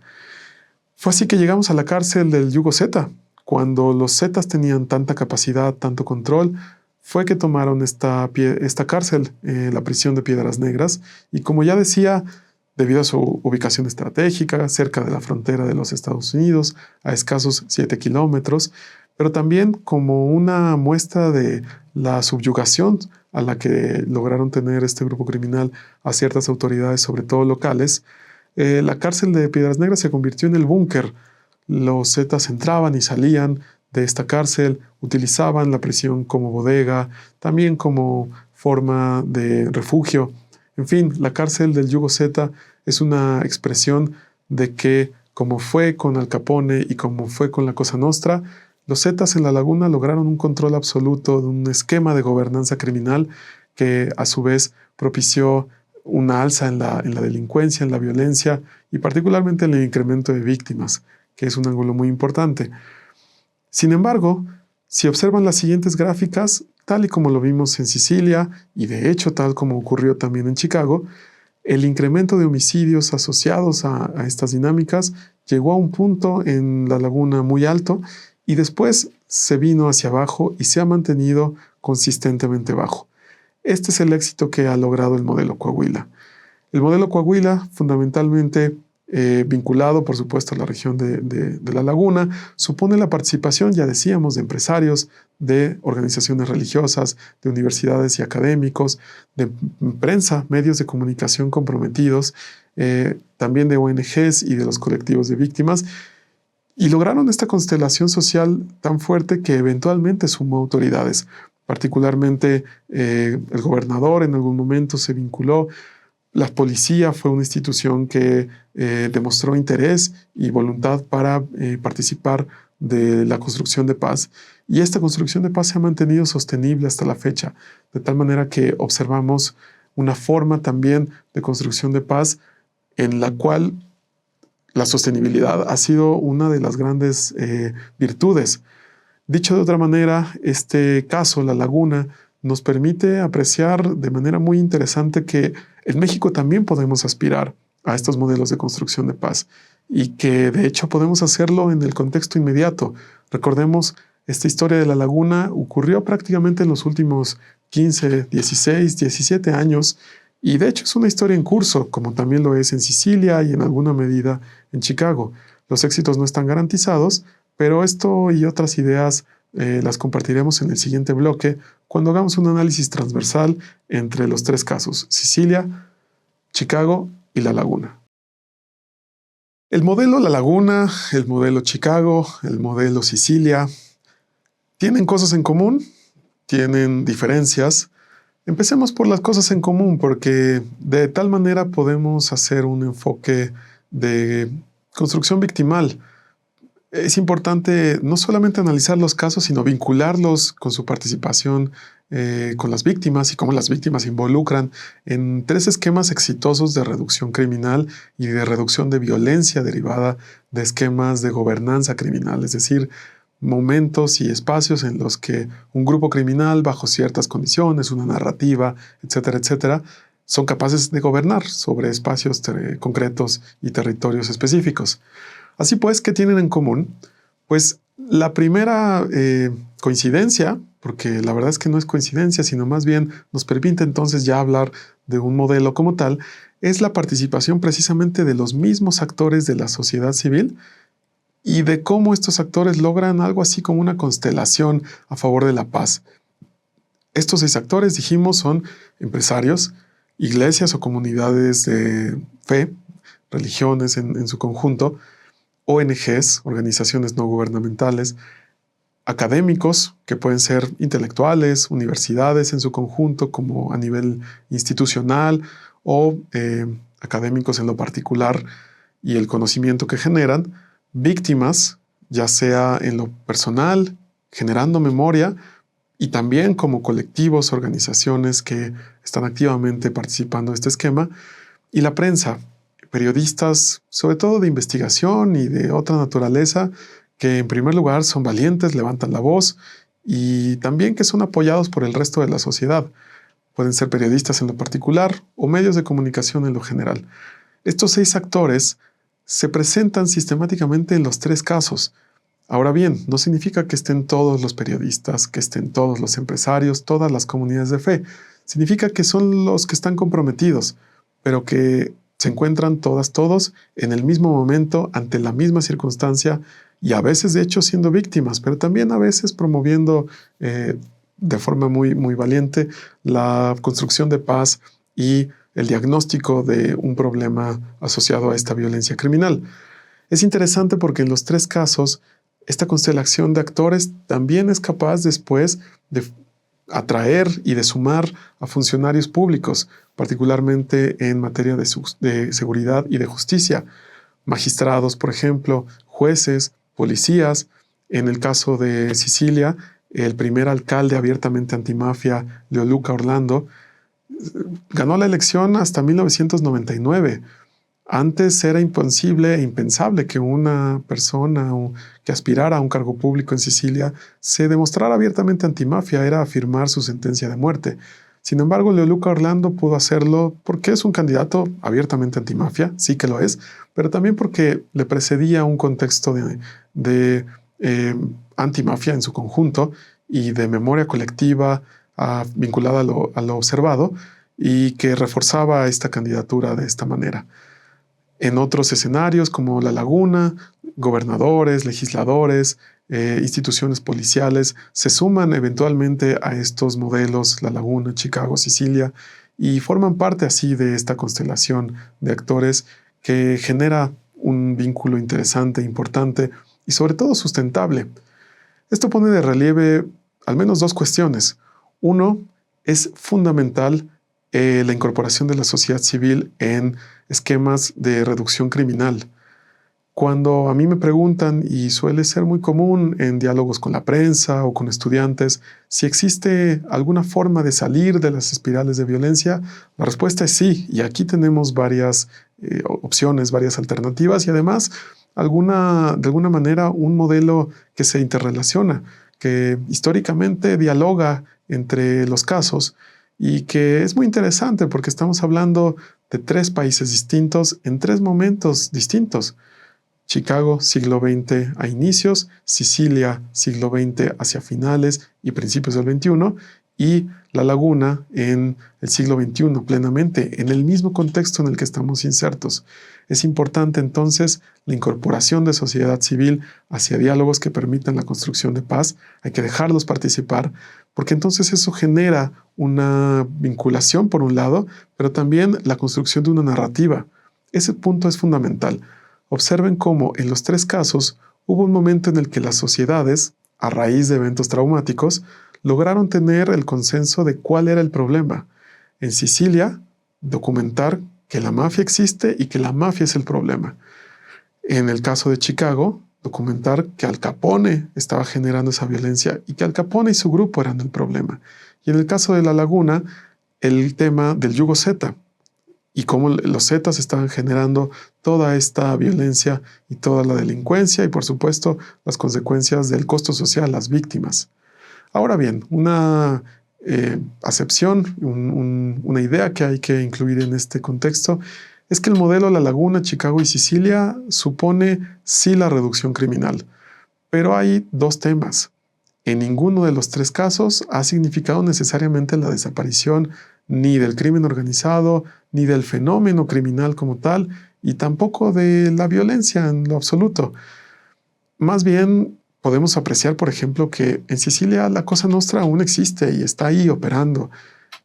Fue así que llegamos a la cárcel del Yugo Zeta. Cuando los Zetas tenían tanta capacidad, tanto control, fue que tomaron esta cárcel, la prisión de Piedras Negras, y como ya decía, debido a su ubicación estratégica, cerca de la frontera de los Estados Unidos, a escasos 7 kilómetros, pero también como una muestra de la subyugación a la que lograron tener este grupo criminal a ciertas autoridades, sobre todo locales, la cárcel de Piedras Negras se convirtió en el búnker. Los Zetas entraban y salían de esta cárcel, utilizaban la prisión como bodega, también como forma de refugio. En fin, la cárcel del Yugo Zeta es una expresión de que, como fue con Al Capone y como fue con la Cosa Nostra, los Zetas en La Laguna lograron un control absoluto de un esquema de gobernanza criminal que a su vez propició una alza en la delincuencia, en la violencia y particularmente en el incremento de víctimas, que es un ángulo muy importante. Sin embargo, si observan las siguientes gráficas, tal y como lo vimos en Sicilia y de hecho tal como ocurrió también en Chicago, el incremento de homicidios asociados a estas dinámicas llegó a un punto en La Laguna muy alto y después se vino hacia abajo y se ha mantenido consistentemente bajo. Este es el éxito que ha logrado el modelo Coahuila. El modelo Coahuila, fundamentalmente vinculado, por supuesto, a la región de La Laguna, supone la participación, ya decíamos, de empresarios, de organizaciones religiosas, de universidades y académicos, de prensa, medios de comunicación comprometidos, también de ONGs y de los colectivos de víctimas, y lograron esta constelación social tan fuerte que eventualmente sumó autoridades. Particularmente el gobernador en algún momento se vinculó, La policía fue una institución que demostró interés y voluntad para participar de la construcción de paz, y esta construcción de paz se ha mantenido sostenible hasta la fecha, de tal manera que observamos una forma también de construcción de paz en la cual la sostenibilidad ha sido una de las grandes virtudes. Dicho de otra manera, este caso, La Laguna, nos permite apreciar de manera muy interesante que en México también podemos aspirar a estos modelos de construcción de paz y que de hecho podemos hacerlo en el contexto inmediato. Recordemos, esta historia de La Laguna ocurrió prácticamente en los últimos 15, 16, 17 años y de hecho es una historia en curso, como también lo es en Sicilia y en alguna medida en Chicago. Los éxitos no están garantizados, pero esto y otras ideas las compartiremos en el siguiente bloque cuando hagamos un análisis transversal entre los tres casos, Sicilia, Chicago y La Laguna. El modelo La Laguna, el modelo Chicago, el modelo Sicilia, tienen cosas en común, tienen diferencias. Empecemos por las cosas en común, porque de tal manera podemos hacer un enfoque de construcción victimal. Es importante no solamente analizar los casos, sino vincularlos con su participación con las víctimas y cómo las víctimas se involucran en tres esquemas exitosos de reducción criminal y de reducción de violencia derivada de esquemas de gobernanza criminal, es decir, momentos y espacios en los que un grupo criminal, bajo ciertas condiciones, una narrativa, etcétera, etcétera, son capaces de gobernar sobre espacios concretos y territorios específicos. Así pues, ¿qué tienen en común? Pues la primera coincidencia, porque la verdad es que no es coincidencia, sino más bien nos permite entonces ya hablar de un modelo como tal, es la participación precisamente de los mismos actores de la sociedad civil y de cómo estos actores logran algo así como una constelación a favor de la paz. Estos 6 actores, dijimos, son empresarios, iglesias o comunidades de fe, religiones en su conjunto, ONGs, organizaciones no gubernamentales, académicos, que pueden ser intelectuales, universidades en su conjunto, como a nivel institucional, o académicos en lo particular y el conocimiento que generan, víctimas, ya sea en lo personal, generando memoria, y también como colectivos, organizaciones que están activamente participando de este esquema, y la prensa, periodistas, sobre todo de investigación y de otra naturaleza, que en primer lugar son valientes, levantan la voz y también que son apoyados por el resto de la sociedad. Pueden ser periodistas en lo particular o medios de comunicación en lo general. Estos 6 actores se presentan sistemáticamente en los 3 casos. Ahora bien, no significa que estén todos los periodistas, que estén todos los empresarios, todas las comunidades de fe. Significa que son los que están comprometidos, pero que se encuentran todos en el mismo momento, ante la misma circunstancia y a veces de hecho siendo víctimas, pero también a veces promoviendo de forma muy, muy valiente la construcción de paz y el diagnóstico de un problema asociado a esta violencia criminal. Es interesante porque en los 3 casos esta constelación de actores también es capaz después de atraer y de sumar a funcionarios públicos, particularmente en materia de seguridad y de justicia. Magistrados, por ejemplo, jueces, policías. En el caso de Sicilia, el primer alcalde abiertamente antimafia, Leoluca Orlando, ganó la elección hasta 1999. Antes era imposible e impensable que una persona que aspirara a un cargo público en Sicilia se demostrara abiertamente antimafia, era afirmar su sentencia de muerte. Sin embargo, Leoluca Orlando pudo hacerlo porque es un candidato abiertamente antimafia, sí que lo es, pero también porque le precedía un contexto de antimafia en su conjunto y de memoria colectiva vinculada a lo observado y que reforzaba esta candidatura de esta manera. En otros escenarios como La Laguna, gobernadores, legisladores, instituciones policiales se suman eventualmente a estos modelos, La Laguna, Chicago, Sicilia, y forman parte así de esta constelación de actores que genera un vínculo interesante, importante y sobre todo sustentable. Esto pone de relieve al menos 2 cuestiones. Uno, es fundamental la incorporación de la sociedad civil en esquemas de reducción criminal. Cuando a mí me preguntan, y suele ser muy común en diálogos con la prensa o con estudiantes, si existe alguna forma de salir de las espirales de violencia, la respuesta es sí. Y aquí tenemos varias opciones, varias alternativas y además de alguna manera un modelo que se interrelaciona, que históricamente dialoga entre los casos y que es muy interesante porque estamos hablando de 3 países distintos en 3 momentos distintos. Chicago, siglo XX a inicios, Sicilia, siglo XX hacia finales y principios del XXI, y La Laguna en el siglo XXI plenamente, en el mismo contexto en el que estamos insertos. Es importante entonces la incorporación de sociedad civil hacia diálogos que permitan la construcción de paz. Hay que dejarlos participar, porque entonces eso genera una vinculación por un lado, pero también la construcción de una narrativa. Ese punto es fundamental. Observen cómo en los 3 casos hubo un momento en el que las sociedades, a raíz de eventos traumáticos, lograron tener el consenso de cuál era el problema. En Sicilia, documentar que la mafia existe y que la mafia es el problema. En el caso de Chicago, documentar que Al Capone estaba generando esa violencia y que Al Capone y su grupo eran el problema. Y en el caso de La Laguna, el tema del yugo Z y cómo los Zetas estaban generando toda esta violencia y toda la delincuencia y, por supuesto, las consecuencias del costo social, las víctimas. Ahora bien, una acepción, una idea que hay que incluir en este contexto es que el modelo La Laguna, Chicago y Sicilia supone sí la reducción criminal, pero hay 2 temas. En ninguno de los 3 casos ha significado necesariamente la desaparición ni del crimen organizado, ni del fenómeno criminal como tal, y tampoco de la violencia en lo absoluto. Más bien, podemos apreciar, por ejemplo, que en Sicilia la Cosa Nostra aún existe y está ahí operando.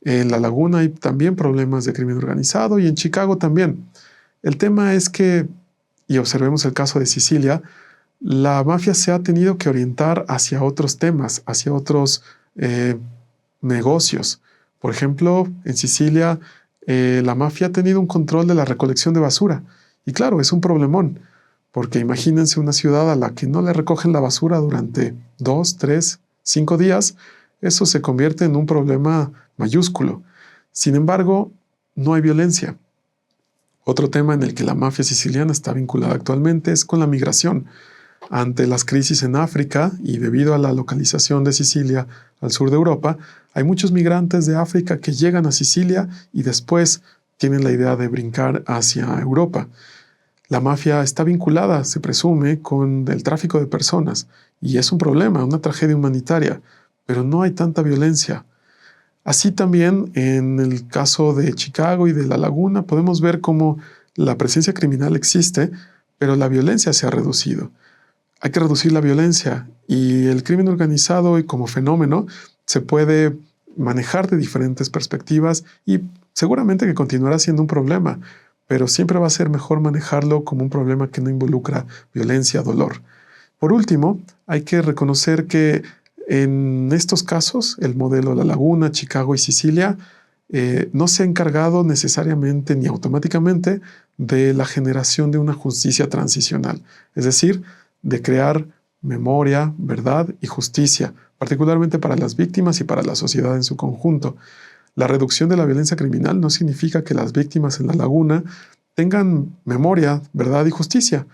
En La Laguna hay también problemas de crimen organizado y en Chicago también. El tema es que, y observemos el caso de Sicilia, la mafia se ha tenido que orientar hacia otros temas, hacia otros negocios. Por ejemplo, en Sicilia la mafia ha tenido un control de la recolección de basura. Y claro, es un problemón, porque imagínense una ciudad a la que no le recogen la basura durante 2, 3, 5 días. Eso se convierte en un problema mayúsculo. Sin embargo, no hay violencia. Otro tema en el que la mafia siciliana está vinculada actualmente es con la migración. Ante las crisis en África y debido a la localización de Sicilia al sur de Europa, hay muchos migrantes de África que llegan a Sicilia y después tienen la idea de brincar hacia Europa. La mafia está vinculada, se presume, con el tráfico de personas y es un problema, una tragedia humanitaria, pero no hay tanta violencia. Así también en el caso de Chicago y de La Laguna podemos ver cómo la presencia criminal existe, pero la violencia se ha reducido. Hay que reducir la violencia y el crimen organizado y como fenómeno se puede manejar de diferentes perspectivas y seguramente que continuará siendo un problema, pero siempre va a ser mejor manejarlo como un problema que no involucra violencia, dolor. Por último, hay que reconocer que en estos casos, el modelo La Laguna, Chicago y Sicilia no se ha encargado necesariamente ni automáticamente de la generación de una justicia transicional, es decir, de crear memoria, verdad y justicia, particularmente para las víctimas y para la sociedad en su conjunto. La reducción de la violencia criminal no significa que las víctimas en La Laguna tengan memoria, verdad y justicia,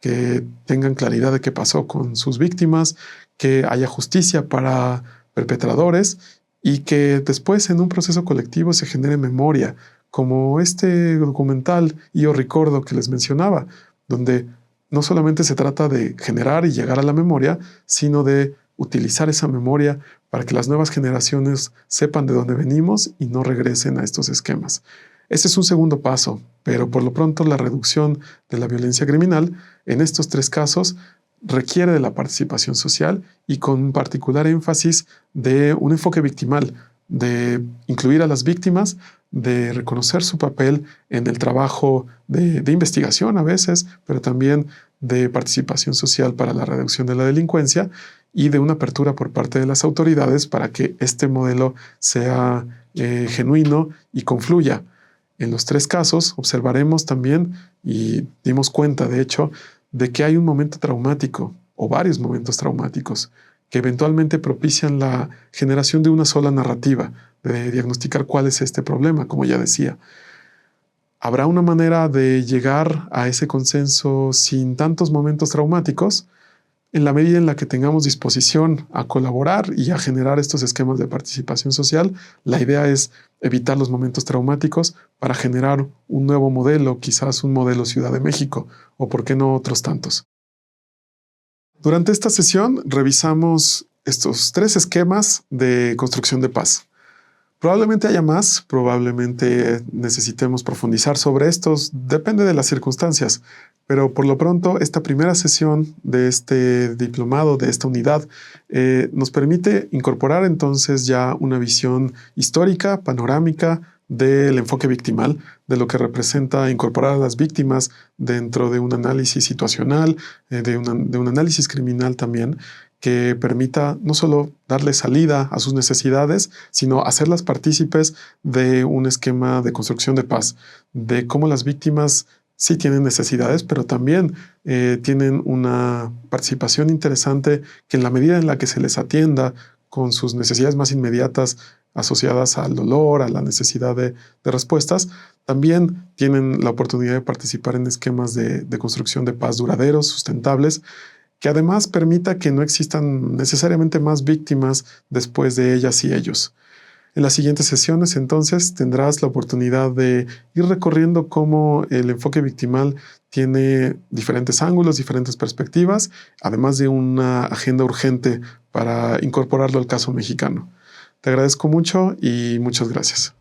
que tengan claridad de qué pasó con sus víctimas, que haya justicia para perpetradores y que después en un proceso colectivo se genere memoria, como este documental Io Ricordo que les mencionaba, donde no solamente se trata de generar y llegar a la memoria, sino de utilizar esa memoria para que las nuevas generaciones sepan de dónde venimos y no regresen a estos esquemas. Este es un segundo paso, pero por lo pronto la reducción de la violencia criminal en estos 3 casos requiere de la participación social y con particular énfasis de un enfoque victimal, de incluir a las víctimas, de reconocer su papel en el trabajo de investigación a veces, pero también de participación social para la reducción de la delincuencia y de una apertura por parte de las autoridades para que este modelo sea genuino y confluya. En los 3 casos observaremos también, y dimos cuenta de hecho, de que hay un momento traumático o varios momentos traumáticos que eventualmente propician la generación de una sola narrativa, de diagnosticar cuál es este problema, como ya decía. ¿Habrá una manera de llegar a ese consenso sin tantos momentos traumáticos? En la medida en la que tengamos disposición a colaborar y a generar estos esquemas de participación social, la idea es evitar los momentos traumáticos para generar un nuevo modelo, quizás un modelo Ciudad de México, o por qué no otros tantos. Durante esta sesión revisamos estos 3 esquemas de construcción de paz. Probablemente haya más, probablemente necesitemos profundizar sobre estos, depende de las circunstancias, pero por lo pronto esta primera sesión de este diplomado, de esta unidad, nos permite incorporar entonces ya una visión histórica, panorámica del enfoque victimal, de lo que representa incorporar a las víctimas dentro de un análisis situacional, de un análisis criminal también, que permita no solo darle salida a sus necesidades, sino hacerlas partícipes de un esquema de construcción de paz, de cómo las víctimas sí tienen necesidades, pero también tienen una participación interesante que en la medida en la que se les atienda con sus necesidades más inmediatas asociadas al dolor, a la necesidad de respuestas, también tienen la oportunidad de participar en esquemas de construcción de paz duraderos, sustentables, que además permita que no existan necesariamente más víctimas después de ellas y ellos. En las siguientes sesiones, entonces, tendrás la oportunidad de ir recorriendo cómo el enfoque victimal tiene diferentes ángulos, diferentes perspectivas, además de una agenda urgente para incorporarlo al caso mexicano. Te agradezco mucho y muchas gracias.